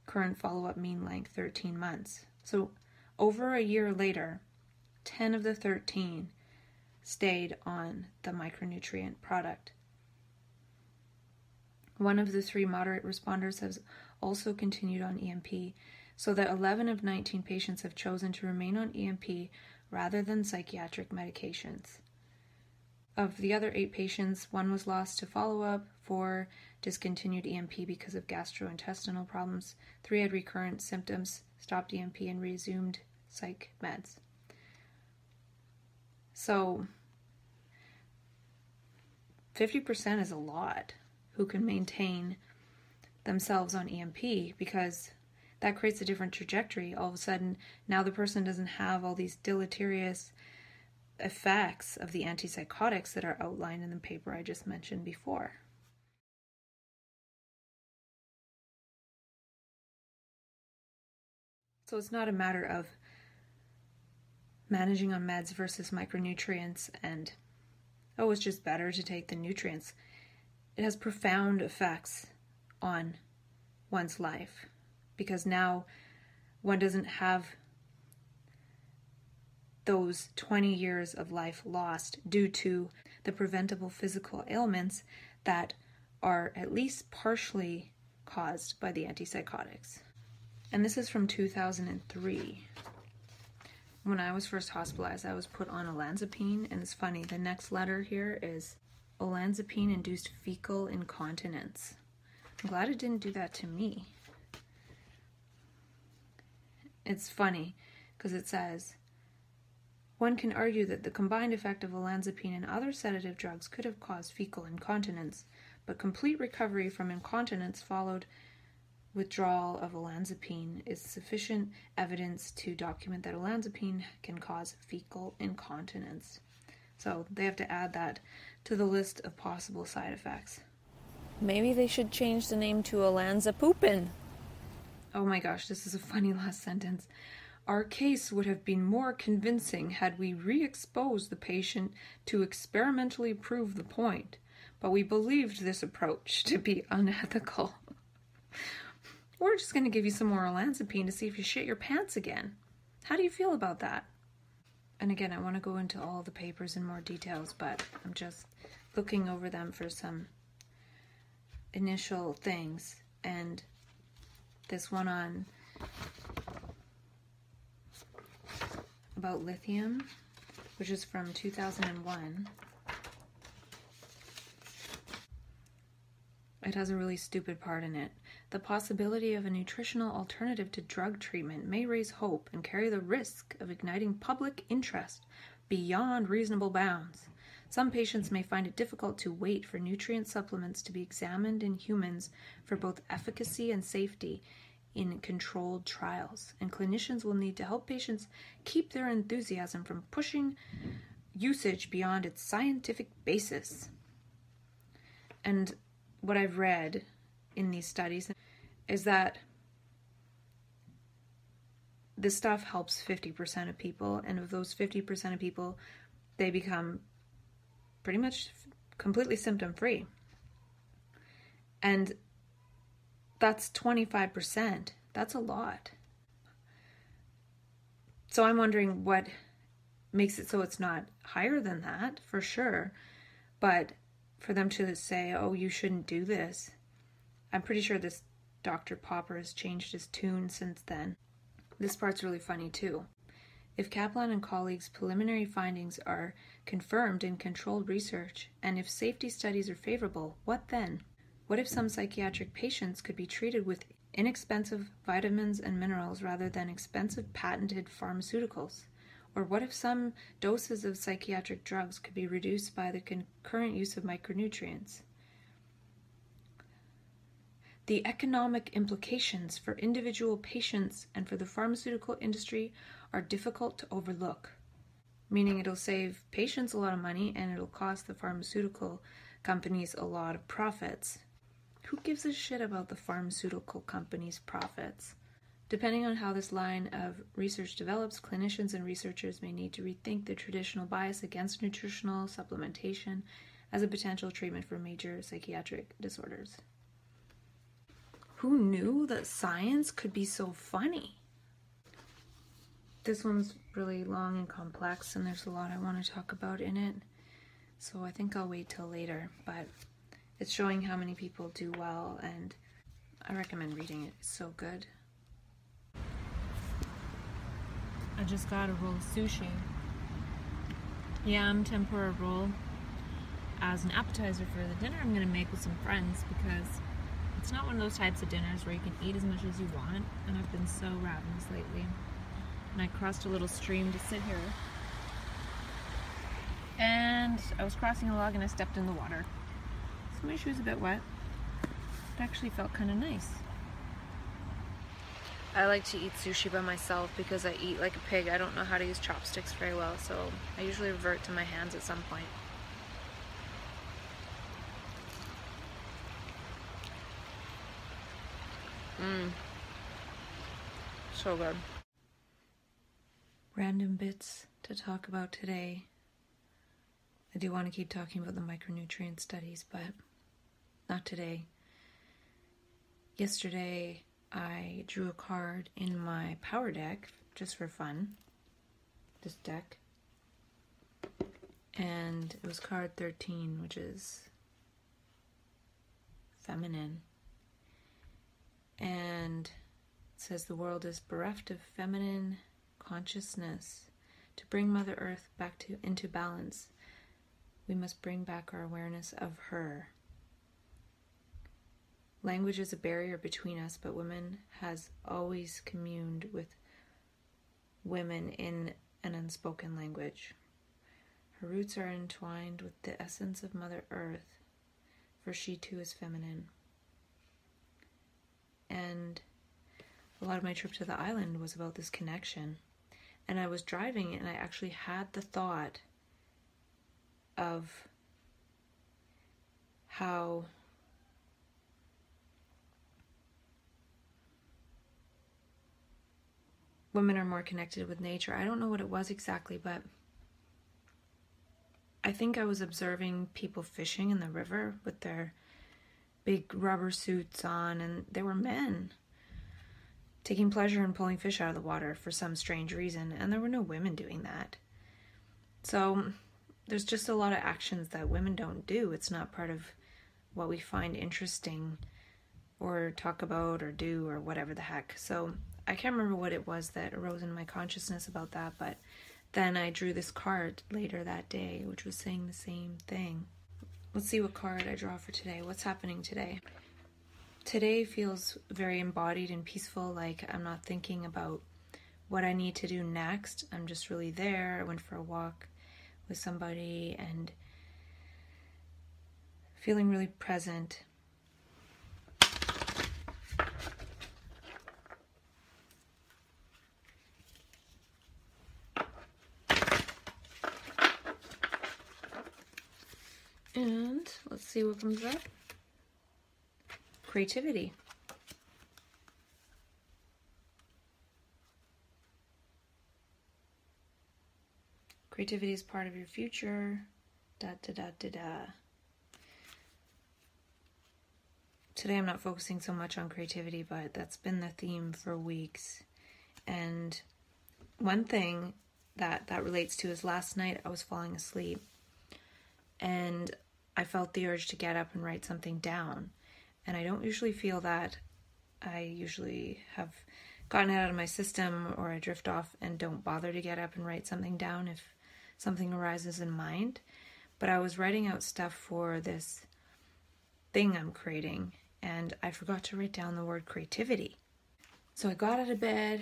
Current follow-up mean length 13 months. So over a year later, 10 of the 13 stayed on the micronutrient product. One of the 3 moderate responders has also continued on EMP, so that 11 of 19 patients have chosen to remain on EMP rather than psychiatric medications. Of the other 8 patients, 1 was lost to follow-up, 4 discontinued EMP because of gastrointestinal problems, 3 had recurrent symptoms, stopped EMP, and resumed psych meds. So 50% is a lot who can maintain themselves on EMP, because that creates a different trajectory. All of a sudden, now the person doesn't have all these deleterious effects of the antipsychotics that are outlined in the paper I just mentioned before. So it's not a matter of managing on meds versus micronutrients and, oh, it's just better to take the nutrients. It has profound effects on one's life, because now one doesn't have those 20 years of life lost due to the preventable physical ailments that are at least partially caused by the antipsychotics. And this is from 2003. When I was first hospitalized, I was put on Olanzapine, and it's funny, the next letter here is Olanzapine induced fecal incontinence. I'm glad it didn't do that to me. It's funny because it says, one can argue that the combined effect of olanzapine and other sedative drugs could have caused fecal incontinence, but complete recovery from incontinence followed withdrawal of olanzapine is sufficient evidence to document that olanzapine can cause fecal incontinence. So they have to add that to the list of possible side effects. Maybe they should change the name to Olanzapine. Oh my gosh, this is a funny last sentence. Our case would have been more convincing had we re-exposed the patient to experimentally prove the point, but we believed this approach to be unethical. We're just going to give you some more olanzapine to see if you shit your pants again. How do you feel about that? And again, I want to go into all the papers in more details, but I'm just looking over them for some initial things. And this one on about lithium, which is from 2001. It has a really stupid part in it. The possibility of a nutritional alternative to drug treatment may raise hope and carry the risk of igniting public interest beyond reasonable bounds. Some patients may find it difficult to wait for nutrient supplements to be examined in humans for both efficacy and safety in controlled trials, and clinicians will need to help patients keep their enthusiasm from pushing usage beyond its scientific basis. And what I've read in these studies is that this stuff helps 50% of people, and of those 50% of people, they become pretty much completely symptom-free. And that's 25%. That's a lot. So I'm wondering what makes it so it's not higher than that, for sure. But for them to say, oh, you shouldn't do this, I'm pretty sure this Dr. Popper has changed his tune since then. This part's really funny too. If Kaplan and colleagues' preliminary findings are confirmed in controlled research, and if safety studies are favorable, what then? What if some psychiatric patients could be treated with inexpensive vitamins and minerals rather than expensive patented pharmaceuticals? Or what if some doses of psychiatric drugs could be reduced by the concurrent use of micronutrients? The economic implications for individual patients and for the pharmaceutical industry are difficult to overlook, meaning it'll save patients a lot of money and it'll cost the pharmaceutical companies a lot of profits. Who gives a shit about the pharmaceutical companies' profits? Depending on how this line of research develops, clinicians and researchers may need to rethink the traditional bias against nutritional supplementation as a potential treatment for major psychiatric disorders. Who knew that science could be so funny? This one's really long and complex, and there's a lot I want to talk about in it, so I think I'll wait till later, but it's showing how many people do well, and I recommend reading it. It's so good. I just got a roll of sushi. Yam tempura roll as an appetizer for the dinner I'm going to make with some friends, because it's not one of those types of dinners where you can eat as much as you want, and I've been so ravenous lately. And I crossed a little stream to sit here, and I was crossing a log and I stepped in the water. So my shoe's a bit wet. It actually felt kind of nice. I like to eat sushi by myself because I eat like a pig. I don't know how to use chopsticks very well, so I usually revert to my hands at some point. So good. Random bits to talk about today. I do want to keep talking about the micronutrient studies, but not today. Yesterday, I drew a card in my power deck, just for fun, this deck, and it was card 13, which is feminine, and it says the world is bereft of feminine consciousness. To bring Mother Earth back into balance, we must bring back our awareness of her. Language is a barrier between us, but women has always communed with women in an unspoken language. Her roots are entwined with the essence of Mother Earth, for she too is feminine. And a lot of my trip to the island was about this connection. And I was driving and I actually had the thought of how women are more connected with nature. I don't know what it was exactly, but I think I was observing people fishing in the river with their big rubber suits on, and there were men taking pleasure in pulling fish out of the water for some strange reason, and there were no women doing that. So there's just a lot of actions that women don't do. It's not part of what we find interesting or talk about or do or whatever the heck. So I can't remember what it was that arose in my consciousness about that, but then I drew this card later that day, which was saying the same thing. Let's see what card I draw for today. What's happening today? Today feels very embodied and peaceful, like I'm not thinking about what I need to do next. I'm just really there. I went for a walk with somebody and feeling really present. And let's see what comes up. Creativity. Creativity is part of your future. Da da da da da. Today I'm not focusing so much on creativity, but that's been the theme for weeks. And one thing that relates to is last night I was falling asleep and I felt the urge to get up and write something down. And I don't usually feel that. I usually have gotten it out of my system, or I drift off and don't bother to get up and write something down if something arises in mind. But I was writing out stuff for this thing I'm creating, and I forgot to write down the word creativity. So I got out of bed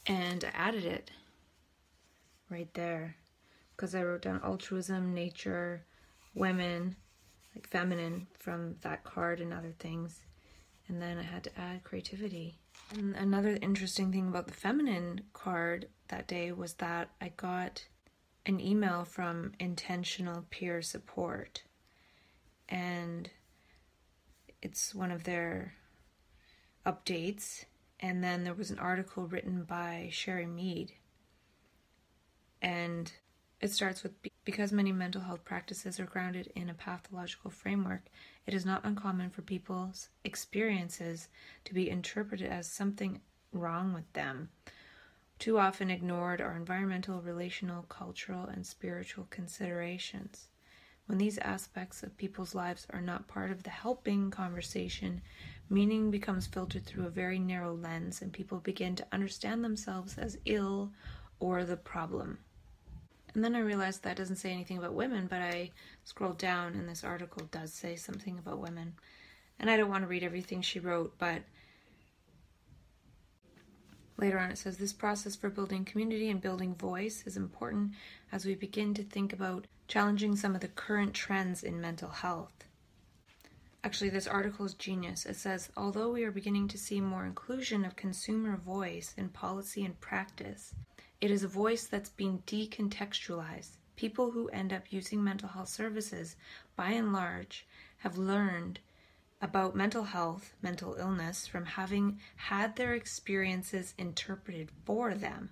and I added it right there, because I wrote down altruism, nature, women, like feminine from that card and other things. And then I had to add creativity. And another interesting thing about the feminine card that day was that I got an email from Intentional Peer Support. And it's one of their updates. And then there was an article written by Sherry Mead. And it starts with, because many mental health practices are grounded in a pathological framework, it is not uncommon for people's experiences to be interpreted as something wrong with them. Too often ignored are environmental, relational, cultural, and spiritual considerations. When these aspects of people's lives are not part of the helping conversation, meaning becomes filtered through a very narrow lens, and people begin to understand themselves as ill or the problem. And then I realized that doesn't say anything about women, but I scrolled down and this article does say something about women. And I don't want to read everything she wrote, but later on it says, this process for building community and building voice is important as we begin to think about challenging some of the current trends in mental health. Actually, this article is genius. It says, although we are beginning to see more inclusion of consumer voice in policy and practice, it is a voice that's being decontextualized. People who end up using mental health services, by and large, have learned about mental health, mental illness, from having had their experiences interpreted for them.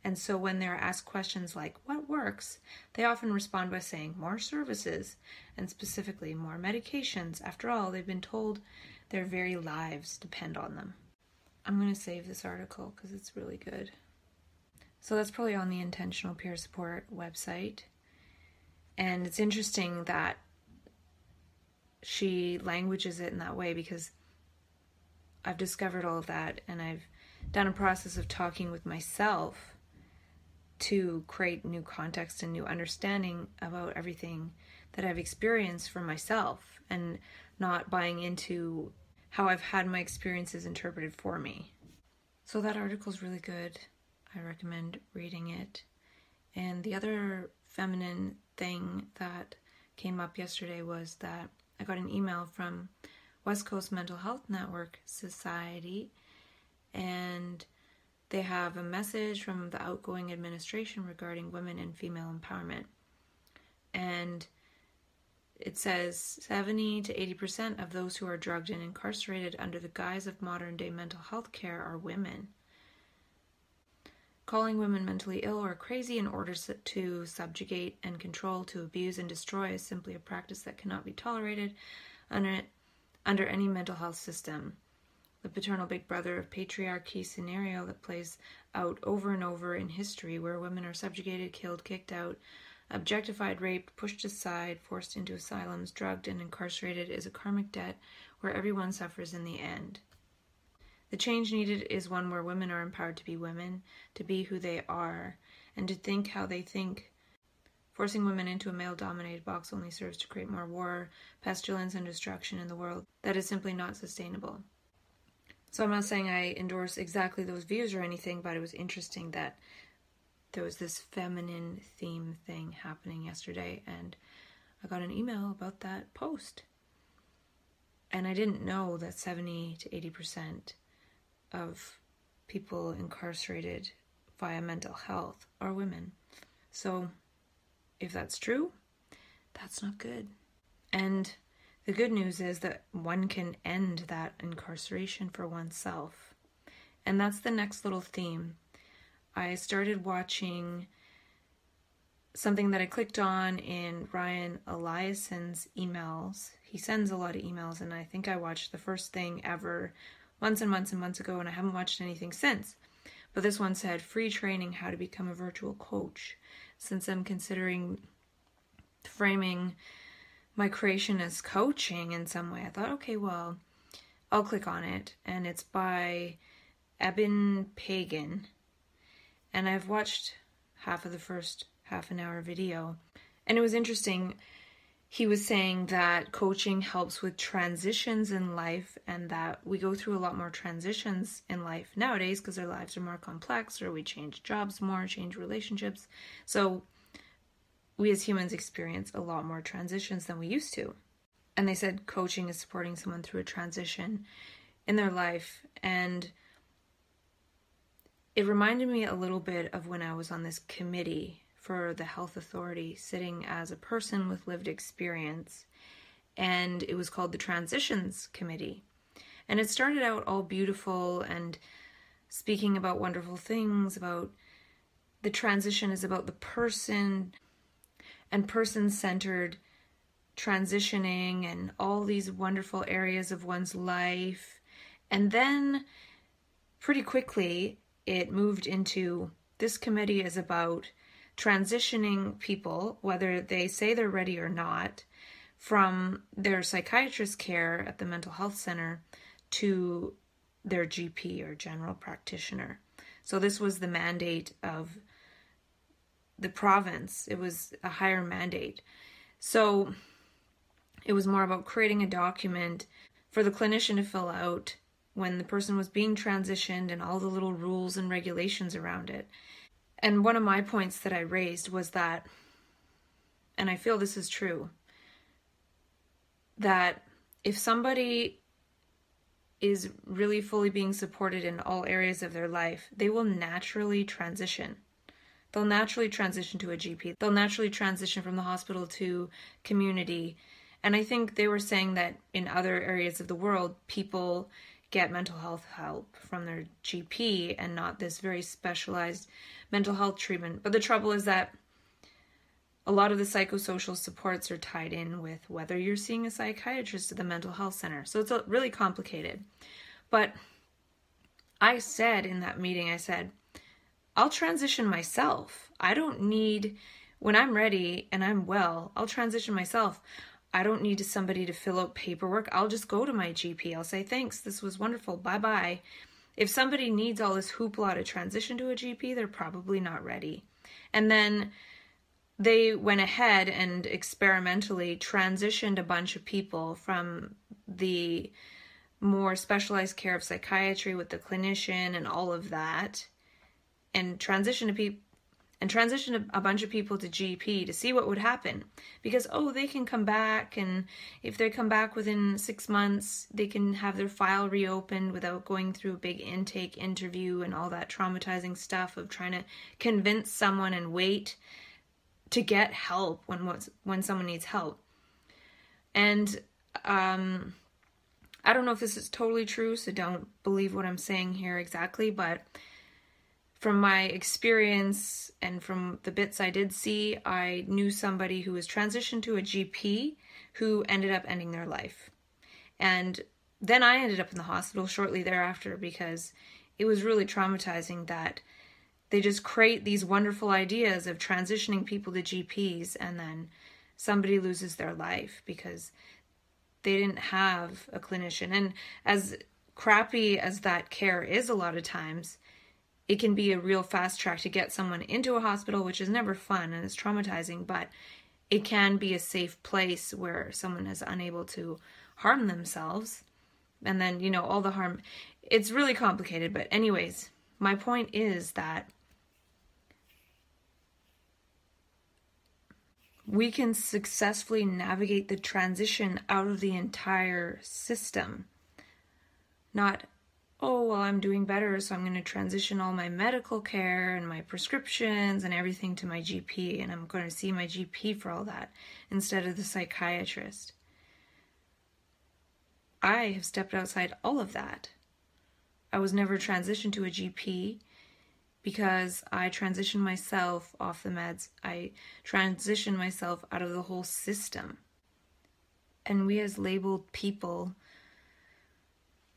And so when they're asked questions like, what works? They often respond by saying, more services, and specifically more medications. After all, they've been told their very lives depend on them. I'm going to save this article because it's really good. So that's probably on the Intentional Peer Support website. And it's interesting that she languages it in that way, because I've discovered all of that and I've done a process of talking with myself to create new context and new understanding about everything that I've experienced for myself, and not buying into how I've had my experiences interpreted for me. So that article is really good. I recommend reading it. And the other feminine thing that came up yesterday was that I got an email from West Coast Mental Health Network Society, and they have a message from the outgoing administration regarding women and female empowerment. And it says 70 to 80% of those who are drugged and incarcerated under the guise of modern day mental health care are women. Calling women mentally ill or crazy in order to subjugate and control, to abuse and destroy, is simply a practice that cannot be tolerated under any mental health system. The paternal big brother of patriarchy scenario that plays out over and over in history, where women are subjugated, killed, kicked out, objectified, raped, pushed aside, forced into asylums, drugged, and incarcerated, is a karmic debt where everyone suffers in the end. The change needed is one where women are empowered to be women, to be who they are, and to think how they think. Forcing women into a male-dominated box only serves to create more war, pestilence, and destruction in the world. That is simply not sustainable. So I'm not saying I endorse exactly those views or anything, but it was interesting that there was this feminine theme thing happening yesterday, and I got an email about that post. And I didn't know that 70 to 80% of people incarcerated via mental health are women. So if that's true, that's not good. And the good news is that one can end that incarceration for oneself. And that's the next little theme. I started watching something that I clicked on in Ryan Eliason's emails. He sends a lot of emails, and I think I watched the first thing ever months and months and months ago, and I haven't watched anything since. But this one said, free training, how to become a virtual coach. Since I'm considering framing my creation as coaching in some way, I thought, okay, well, I'll click on it. And it's by Eben Pagan. And I've watched half of the first half an hour video. And it was interesting. He was saying that coaching helps with transitions in life, and that we go through a lot more transitions in life nowadays because our lives are more complex, or we change jobs more, change relationships. So we as humans experience a lot more transitions than we used to. And they said coaching is supporting someone through a transition in their life. And it reminded me a little bit of when I was on this committee for the health authority, sitting as a person with lived experience, and it was called the Transitions Committee. And it started out all beautiful and speaking about wonderful things, about the transition is about the person and person-centered transitioning and all these wonderful areas of one's life. And then pretty quickly it moved into, this committee is about transitioning people, whether they say they're ready or not, from their psychiatrist care at the mental health center to their GP or general practitioner. So this was the mandate of the province. It was a higher mandate. So it was more about creating a document for the clinician to fill out when the person was being transitioned and all the little rules and regulations around it. And one of my points that I raised was that, and I feel this is true, that if somebody is really fully being supported in all areas of their life, they will naturally transition. They'll naturally transition to a GP. They'll naturally transition from the hospital to community. And I think they were saying that in other areas of the world, people get mental health help from their GP and not this very specialized mental health treatment. But the trouble is that a lot of the psychosocial supports are tied in with whether you're seeing a psychiatrist at the mental health center. So it's really complicated. But I said in that meeting, I said, I'll transition myself. I don't need, when I'm ready and I'm well, I'll transition myself. I don't need somebody to fill out paperwork. I'll just go to my GP. I'll say, thanks, this was wonderful, bye-bye. If somebody needs all this hoopla to transition to a GP, they're probably not ready. And then they went ahead and experimentally transitioned a bunch of people from the more specialized care of psychiatry with the clinician and all of that, and transitioned a bunch of people to GP to see what would happen. Because, they can come back, and if they come back within 6 months, they can have their file reopened without going through a big intake interview and all that traumatizing stuff of trying to convince someone and wait to get help when someone needs help. And I don't know if this is totally true, so don't believe what I'm saying here exactly, but from my experience and from the bits I did see, I knew somebody who was transitioned to a GP who ended up ending their life. And then I ended up in the hospital shortly thereafter because it was really traumatizing that they just create these wonderful ideas of transitioning people to GPs and then somebody loses their life because they didn't have a clinician. And as crappy as that care is a lot of times, it can be a real fast track to get someone into a hospital, which is never fun and it's traumatizing, but it can be a safe place where someone is unable to harm themselves. And then, all the harm, it's really complicated. But anyways, my point is that we can successfully navigate the transition out of the entire system. Not, I'm doing better, so I'm going to transition all my medical care and my prescriptions and everything to my GP, and I'm going to see my GP for all that instead of the psychiatrist. I have stepped outside all of that. I was never transitioned to a GP because I transitioned myself off the meds. I transitioned myself out of the whole system. And we as labeled people,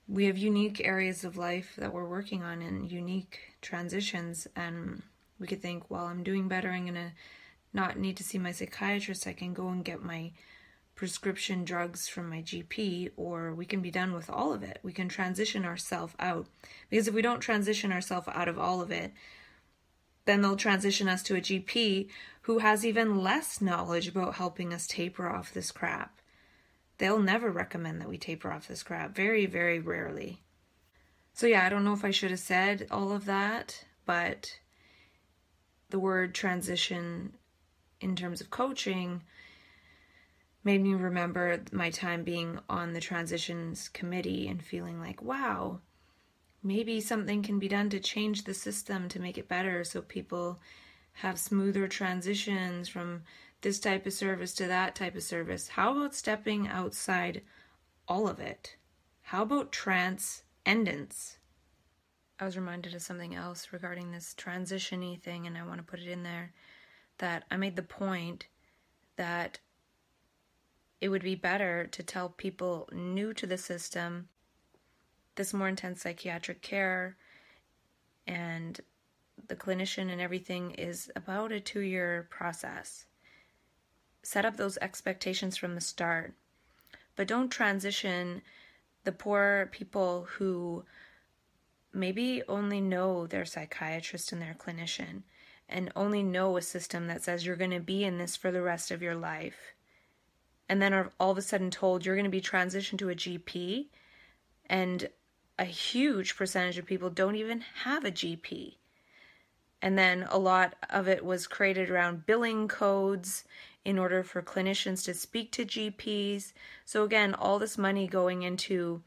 we have unique areas of life that we're working on and unique transitions. And we could think, I'm doing better. I'm going to not need to see my psychiatrist. I can go and get my prescription drugs from my GP, or we can be done with all of it. We can transition ourselves out. Because if we don't transition ourselves out of all of it, then they'll transition us to a GP who has even less knowledge about helping us taper off this crap. They'll never recommend that we taper off this crap. Very, very rarely. So I don't know if I should have said all of that, but the word transition in terms of coaching made me remember my time being on the transitions committee and feeling like, wow, maybe something can be done to change the system to make it better so people have smoother transitions from this type of service to that type of service. How about stepping outside all of it How about transcendence? I was reminded of something else regarding this transition-y thing, and I want to put it in there, that I made the point that it would be better to tell people new to the system this more intense psychiatric care and the clinician and everything is about a 2-year process. Set up those expectations from the start, but don't transition the poor people who maybe only know their psychiatrist and their clinician and only know a system that says you're going to be in this for the rest of your life, and then are all of a sudden told you're going to be transitioned to a GP, and a huge percentage of people don't even have a GP. And then a lot of it was created around billing codes in order for clinicians to speak to GPs. So again, all this money going into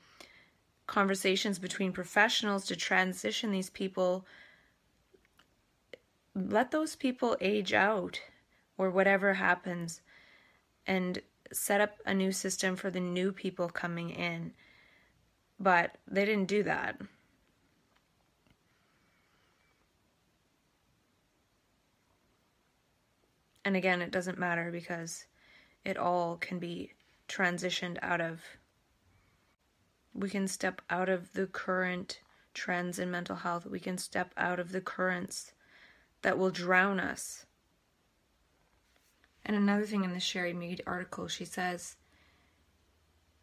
conversations between professionals to transition these people. Let those people age out or whatever happens and set up a new system for the new people coming in. But they didn't do that. And again, it doesn't matter because it all can be transitioned out of. We can step out of the current trends in mental health. We can step out of the currents that will drown us. And another thing in the Sherry Mead article, she says,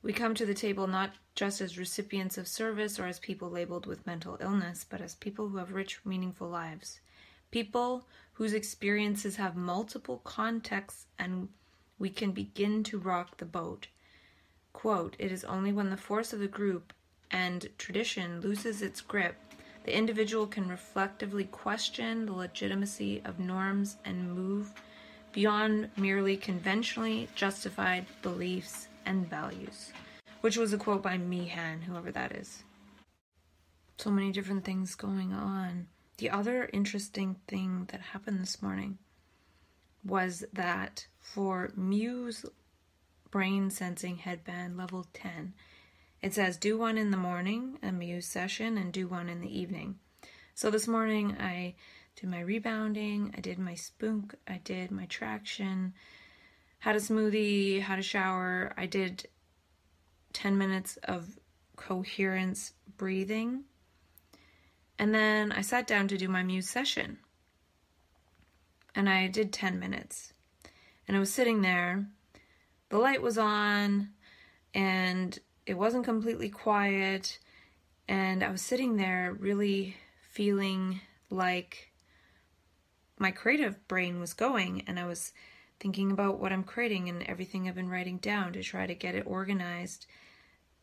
we come to the table not just as recipients of service or as people labeled with mental illness, but as people who have rich, meaningful lives. People whose experiences have multiple contexts, and we can begin to rock the boat. Quote, it is only when the force of the group and tradition loses its grip, the individual can reflectively question the legitimacy of norms and move beyond merely conventionally justified beliefs and values. Which was a quote by Meehan, whoever that is. So many different things going on. The other interesting thing that happened this morning was that for Muse brain sensing headband level 10, it says do one in the morning, a Muse session, and do one in the evening. So this morning I did my rebounding, I did my spook, I did my traction, had a smoothie, had a shower, I did 10 minutes of coherence breathing. And then I sat down to do my Muse session. And I did 10 minutes. And I was sitting there. The light was on. And it wasn't completely quiet. And I was sitting there really feeling like my creative brain was going. And I was thinking about what I'm creating and everything I've been writing down to try to get it organized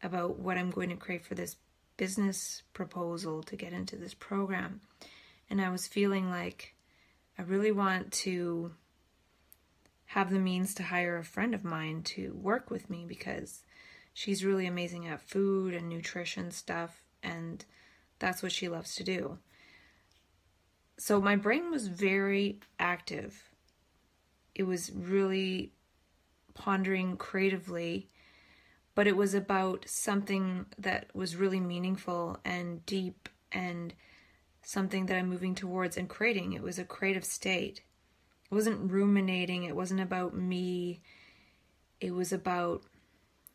about what I'm going to create for this business proposal to get into this program. And I was feeling like I really want to have the means to hire a friend of mine to work with me because she's really amazing at food and nutrition stuff, and that's what she loves to do. So my brain was very active. It was really pondering creatively, but it was about something that was really meaningful and deep and something that I'm moving towards and creating. It was a creative state. It wasn't ruminating. It wasn't about me. It was about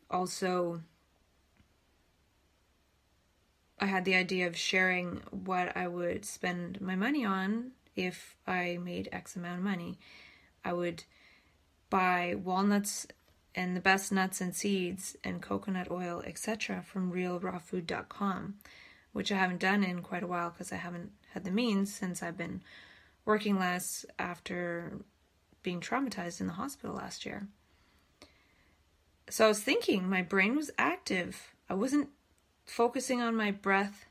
also, I had the idea of sharing what I would spend my money on if I made X amount of money. I would buy walnuts and the best nuts and seeds and coconut oil, etc. from realrawfood.com, which I haven't done in quite a while because I haven't had the means since I've been working less after being traumatized in the hospital last year. So I was thinking, my brain was active. I wasn't focusing on my breath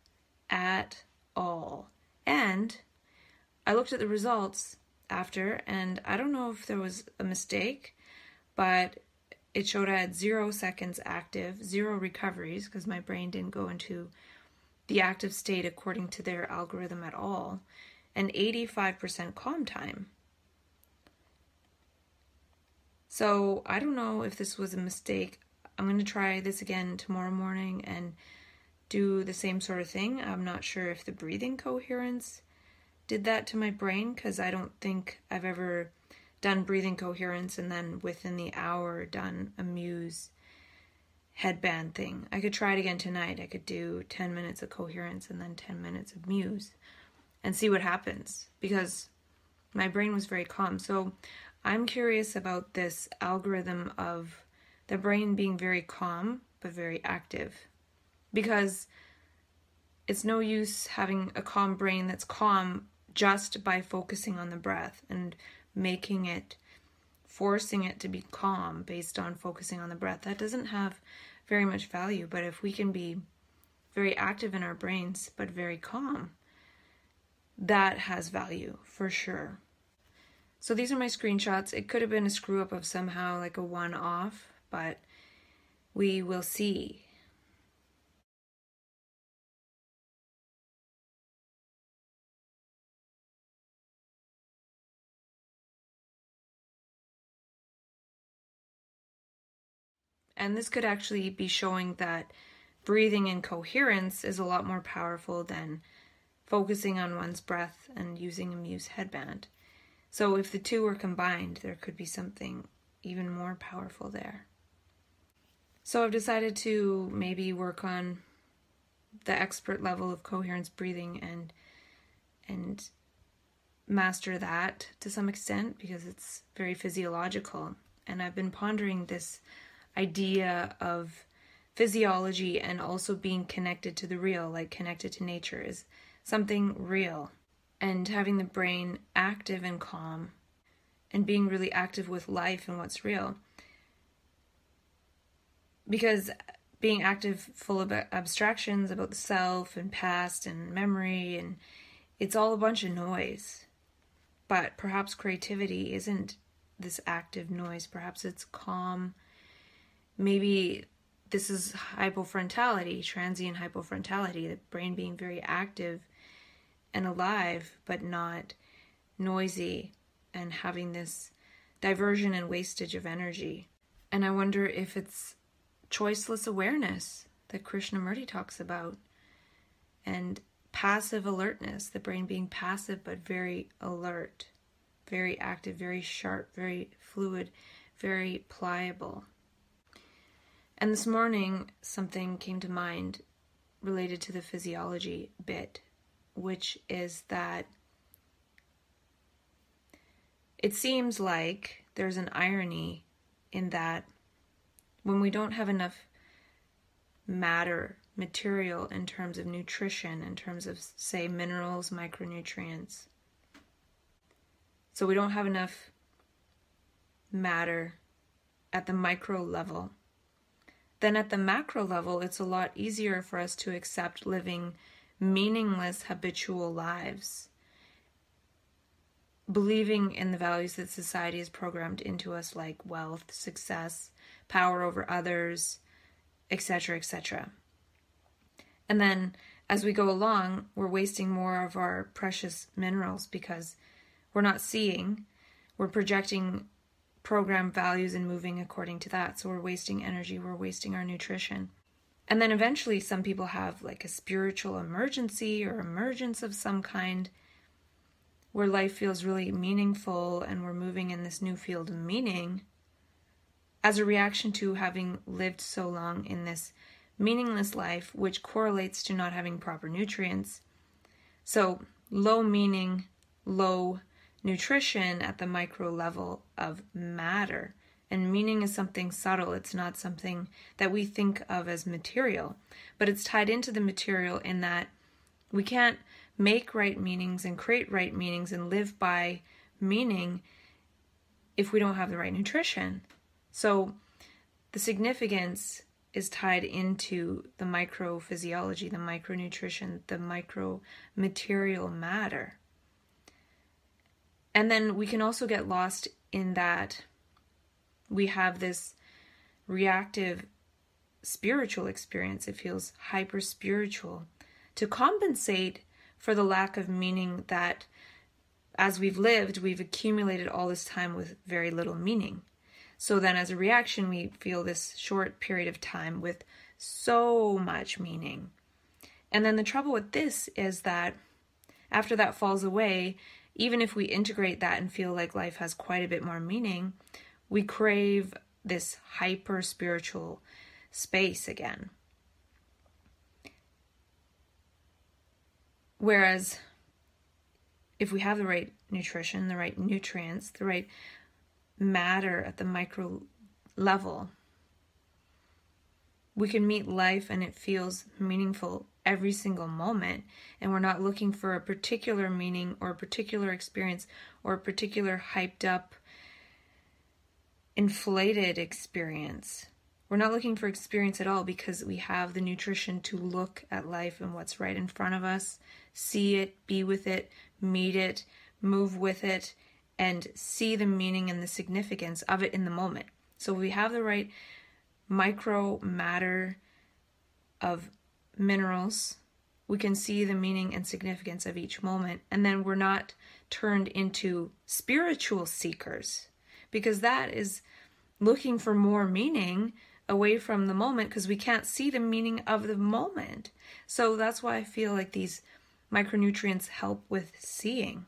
at all. And I looked at the results after, and I don't know if there was a mistake, but it showed I had 0 seconds active, 0 recoveries, because my brain didn't go into the active state according to their algorithm at all, and 85% calm time. So I don't know if this was a mistake. I'm going to try this again tomorrow morning and do the same sort of thing. I'm not sure if the breathing coherence did that to my brain, because I don't think I've ever done breathing coherence and then within the hour done a Muse headband thing. I could try it again tonight. I could do 10 minutes of coherence and then 10 minutes of Muse and see what happens, because my brain was very calm. So I'm curious about this algorithm of the brain being very calm but very active, because it's no use having a calm brain that's calm just by focusing on the breath and forcing it to be calm based on focusing on the breath. That doesn't have very much value. But if we can be very active in our brains but very calm, that has value for sure. So these are my screenshots. It could have been a screw up of somehow like a one-off, but we will see. And this could actually be showing that breathing in coherence is a lot more powerful than focusing on one's breath and using a Muse headband. So if the two were combined, there could be something even more powerful there. So I've decided to maybe work on the expert level of coherence breathing and master that to some extent, because it's very physiological. And I've been pondering this idea of physiology and also being connected to the real, like connected to nature, is something real. And having the brain active and calm and being really active with life and what's real. Because being active, full of abstractions about the self and past and memory, and it's all a bunch of noise. But perhaps creativity isn't this active noise. Perhaps it's calm. Maybe this is hypofrontality, transient hypofrontality, the brain being very active and alive, but not noisy, and having this diversion and wastage of energy. And I wonder if it's choiceless awareness that Krishnamurti talks about, and passive alertness, the brain being passive but very alert, very active, very sharp, very fluid, very pliable. And this morning, something came to mind related to the physiology bit, which is that it seems like there's an irony in that when we don't have enough material in terms of nutrition, in terms of, say, minerals, micronutrients, so we don't have enough matter at the micro level, then at the macro level, it's a lot easier for us to accept living meaningless habitual lives, believing in the values that society has programmed into us, like wealth, success, power over others, etc., etc. And then as we go along, we're wasting more of our precious minerals because we're not seeing, we're projecting program values and moving according to that. So we're wasting energy, we're wasting our nutrition. And then eventually some people have like a spiritual emergency or emergence of some kind where life feels really meaningful and we're moving in this new field of meaning as a reaction to having lived so long in this meaningless life, which correlates to not having proper nutrients. So low meaning, low nutrition at the micro level of matter. And meaning is something subtle. It's not something that we think of as material, but it's tied into the material in that we can't make right meanings and create right meanings and live by meaning if we don't have the right nutrition. So the significance is tied into the microphysiology, the micronutrition, the micromaterial matter. And then we can also get lost in that we have this reactive spiritual experience. It feels hyper spiritual to compensate for the lack of meaning that as we've lived, we've accumulated all this time with very little meaning. So then as a reaction, we feel this short period of time with so much meaning. And then the trouble with this is that after that falls away, even if we integrate that and feel like life has quite a bit more meaning, we crave this hyper spiritual space again. Whereas if we have the right nutrition, the right nutrients, the right matter at the micro level, we can meet life and it feels meaningful every single moment, and we're not looking for a particular meaning or a particular experience or a particular hyped up, inflated experience. We're not looking for experience at all because we have the nutrition to look at life and what's right in front of us, see it, be with it, meet it, move with it, and see the meaning and the significance of it in the moment. So we have the right micro matter of minerals, we can see the meaning and significance of each moment, and then we're not turned into spiritual seekers, because that is looking for more meaning away from the moment because we can't see the meaning of the moment. So that's why I feel like these micronutrients help with seeing.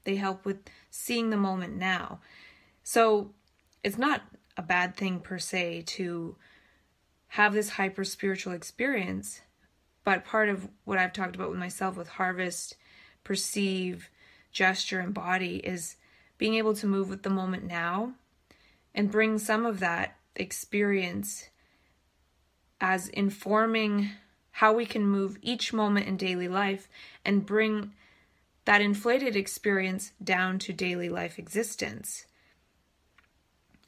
They help with seeing the moment now. So it's not a bad thing per se to have this hyper spiritual experience, but part of what I've talked about with myself with harvest, perceive, gesture, and body is being able to move with the moment now and bring some of that experience as informing how we can move each moment in daily life and bring that inflated experience down to daily life existence.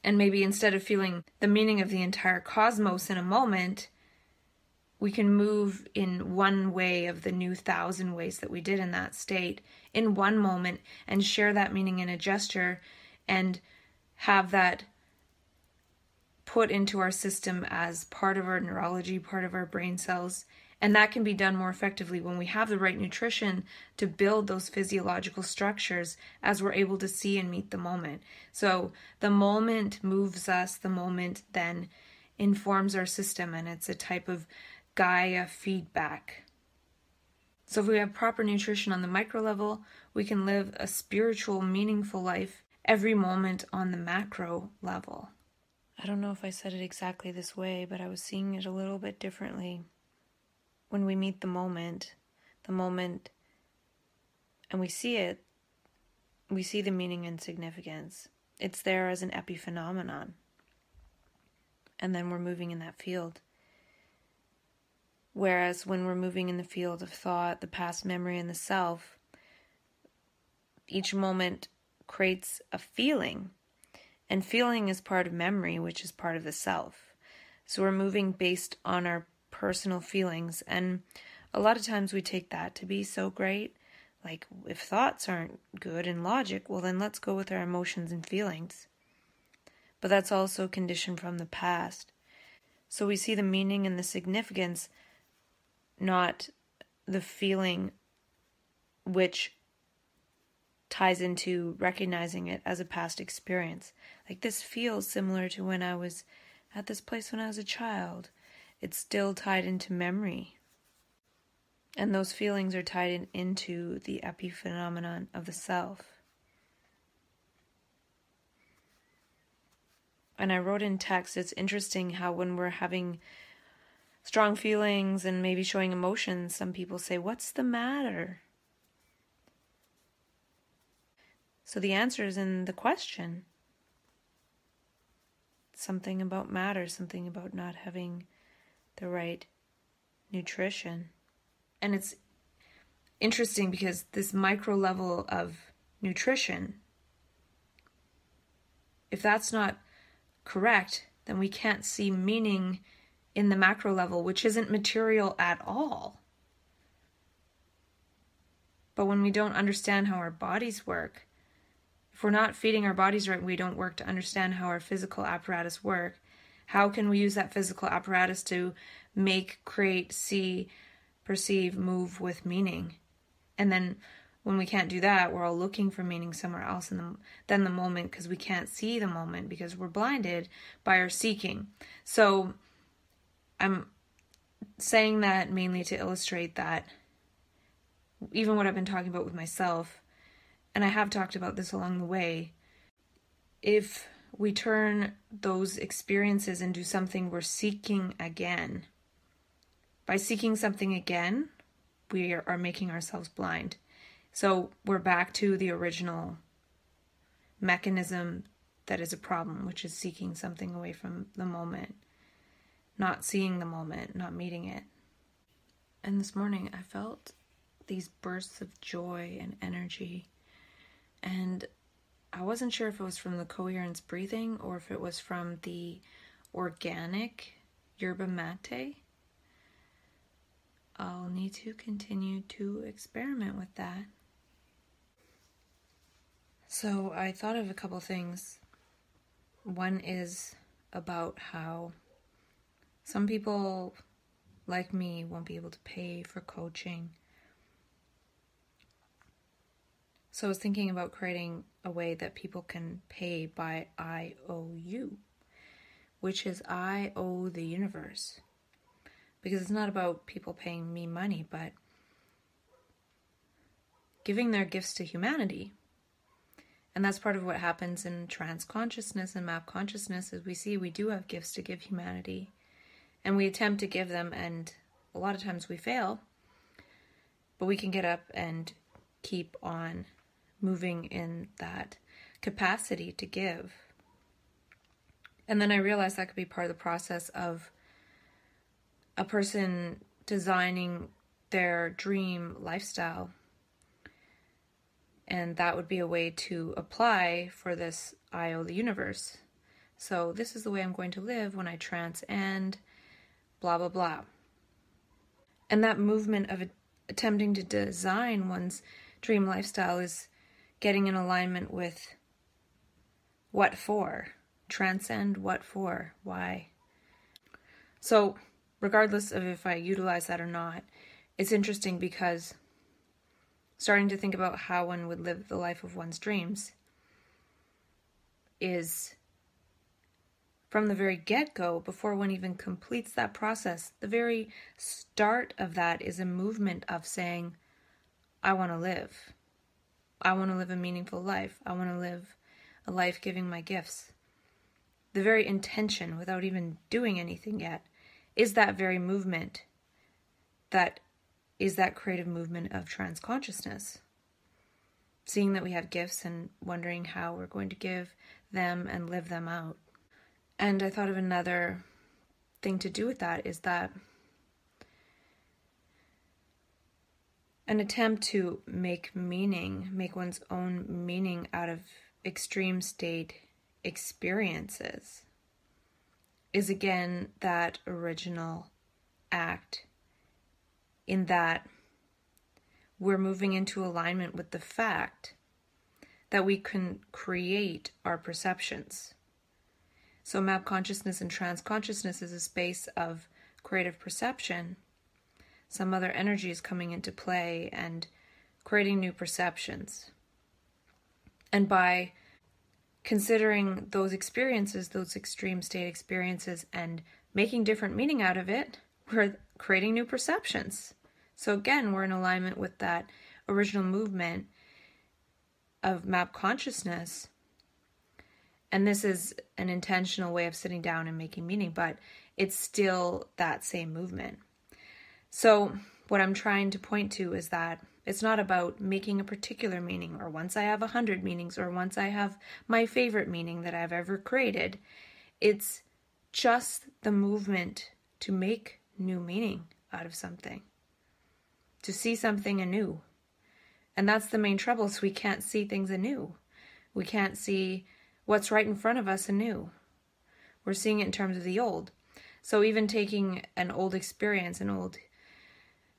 And maybe instead of feeling the meaning of the entire cosmos in a moment, we can move in one way of the new 1,000 ways that we did in that state in one moment and share that meaning in a gesture and have that put into our system as part of our neurology, part of our brain cells. And that can be done more effectively when we have the right nutrition to build those physiological structures as we're able to see and meet the moment. So the moment moves us, the moment then informs our system, and it's a type of Gaia feedback. So if we have proper nutrition on the micro level, we can live a spiritual, meaningful life every moment on the macro level. I don't know if I said it exactly this way, but I was seeing it a little bit differently. When we meet the moment, and we see it, we see the meaning and significance. It's there as an epiphenomenon. And then we're moving in that field. Whereas when we're moving in the field of thought, the past memory, and the self, each moment creates a feeling. And feeling is part of memory, which is part of the self. So we're moving based on our personal feelings, and a lot of times we take that to be so great. Like, if thoughts aren't good and logic, well then let's go with our emotions and feelings. But that's also conditioned from the past. So we see the meaning and the significance, not the feeling, which ties into recognizing it as a past experience. Like, this feels similar to when I was at this place when I was a child. It's still tied into memory. And those feelings are tied into the epiphenomenon of the self. And I wrote in text, it's interesting how when we're having strong feelings and maybe showing emotions, some people say, "What's the matter?" So the answer is in the question. Something about matter, something about not having the right nutrition. And it's interesting because this micro level of nutrition, if that's not correct, then we can't see meaning in the macro level, which isn't material at all. But when we don't understand how our bodies work, if we're not feeding our bodies right, we don't work to understand how our physical apparatus work. How can we use that physical apparatus to make, create, see, perceive, move with meaning? And then when we can't do that, we're all looking for meaning somewhere else than the moment, because we can't see the moment because we're blinded by our seeking. So I'm saying that mainly to illustrate that even what I've been talking about with myself, and I have talked about this along the way, if we turn those experiences into something we're seeking again, by seeking something again, we are making ourselves blind. So we're back to the original mechanism that is a problem, which is seeking something away from the moment, not seeing the moment, not meeting it. And this morning I felt these bursts of joy and energy, and I wasn't sure if it was from the coherence breathing or if it was from the organic yerba mate. I'll need to continue to experiment with that. So I thought of a couple things. One is about how some people like me won't be able to pay for coaching. So I was thinking about creating a way that people can pay by IOU, which is I owe the universe. Because it's not about people paying me money, but giving their gifts to humanity. And that's part of what happens in trance consciousness and map consciousness, is we do have gifts to give humanity. And we attempt to give them, and a lot of times we fail. But we can get up and keep on moving in that capacity to give. And then I realized that could be part of the process of a person designing their dream lifestyle. And that would be a way to apply for this I owe the universe. So this is the way I'm going to live when I transcend blah, blah, blah. And that movement of attempting to design one's dream lifestyle is getting in alignment with what for, transcend what for, why. So regardless of if I utilize that or not, it's interesting because starting to think about how one would live the life of one's dreams is, from the very get-go, before one even completes that process, the very start of that is a movement of saying, I want to live. I want to live a meaningful life. I want to live a life giving my gifts. The very intention, without even doing anything yet, is that very movement that is that creative movement of trance consciousness. Seeing that we have gifts and wondering how we're going to give them and live them out. And I thought of another thing to do with that is that an attempt to make one's own meaning out of extreme state experiences is again that original act, in that we're moving into alignment with the fact that we can create our perceptions. So map consciousness and trance consciousness is a space of creative perception. Some other energy is coming into play and creating new perceptions. And by considering those experiences, those extreme state experiences, and making different meaning out of it, we're creating new perceptions. So again, we're in alignment with that original movement of map consciousness. And this is an intentional way of sitting down and making meaning, but it's still that same movement. So what I'm trying to point to is that it's not about making a particular meaning, or once I have 100 meanings, or once I have my favorite meaning that I've ever created. It's just the movement to make new meaning out of something, to see something anew. And that's the main trouble, is we can't see things anew. We can't see what's right in front of us anew. We're seeing it in terms of the old. So even taking an old experience, an old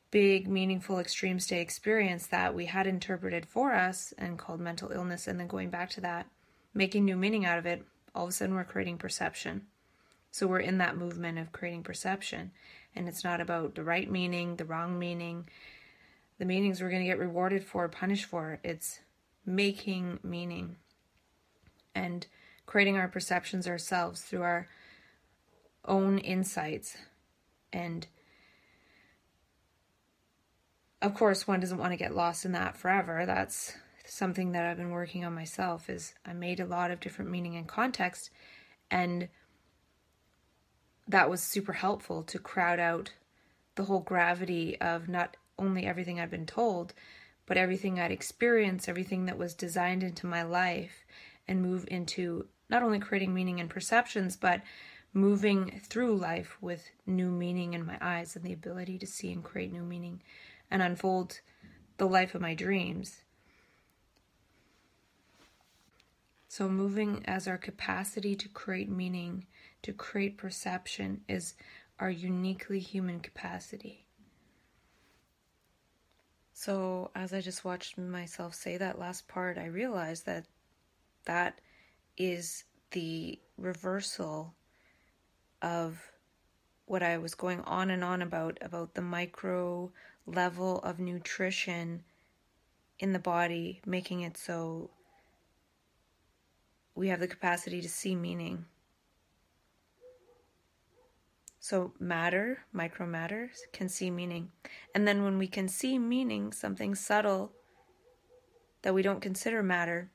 big, meaningful, extreme state experience that we had interpreted for us and called mental illness, and then going back to that, making new meaning out of it, all of a sudden we're creating perception. So we're in that movement of creating perception. And it's not about the right meaning, the wrong meaning, the meanings we're going to get rewarded for, punished for. It's making meaning and creating our perceptions ourselves through our own insights. And of course, one doesn't want to get lost in that forever. That's something that I've been working on myself, is I made a lot of different meaning and context, and that was super helpful to crowd out the whole gravity of not only everything I'd been told, but everything I'd experienced, everything that was designed into my life, and move into not only creating meaning and perceptions, but moving through life with new meaning in my eyes and the ability to see and create new meaning and unfold the life of my dreams. So moving as our capacity to create meaning, to create perception, is our uniquely human capacity. So as I just watched myself say that last part, I realized that that is the reversal of what I was going on and on about the micro level of nutrition in the body, making it so we have the capacity to see meaning. So matter, micro matters, can see meaning. And then when we can see meaning, something subtle that we don't consider matter,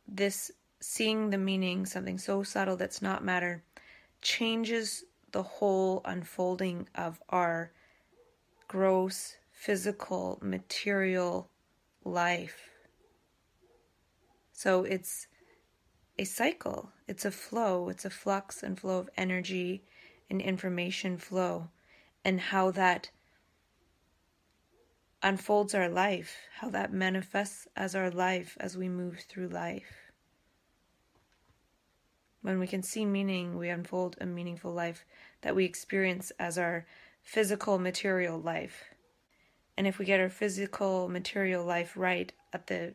this seeing the meaning, something so subtle that's not matter, changes the whole unfolding of our gross, physical, material life. So it's a cycle, it's a flow, it's a flux and flow of energy and information flow, and how that unfolds our life, how that manifests as our life as we move through life. When we can see meaning, we unfold a meaningful life that we experience as our physical material life. And if we get our physical material life right at the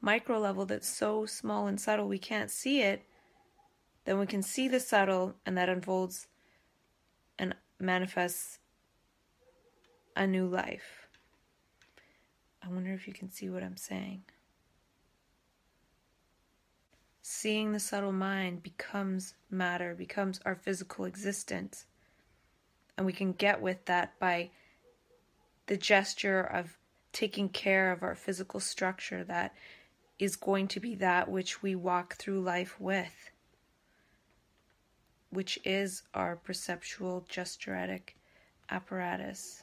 micro level that's so small and subtle we can't see it, then we can see the subtle, and that unfolds and manifests a new life. I wonder if you can see what I'm saying. Seeing the subtle mind becomes matter, becomes our physical existence. And we can get with that by the gesture of taking care of our physical structure that is going to be that which we walk through life with, which is our perceptual gesturetic apparatus.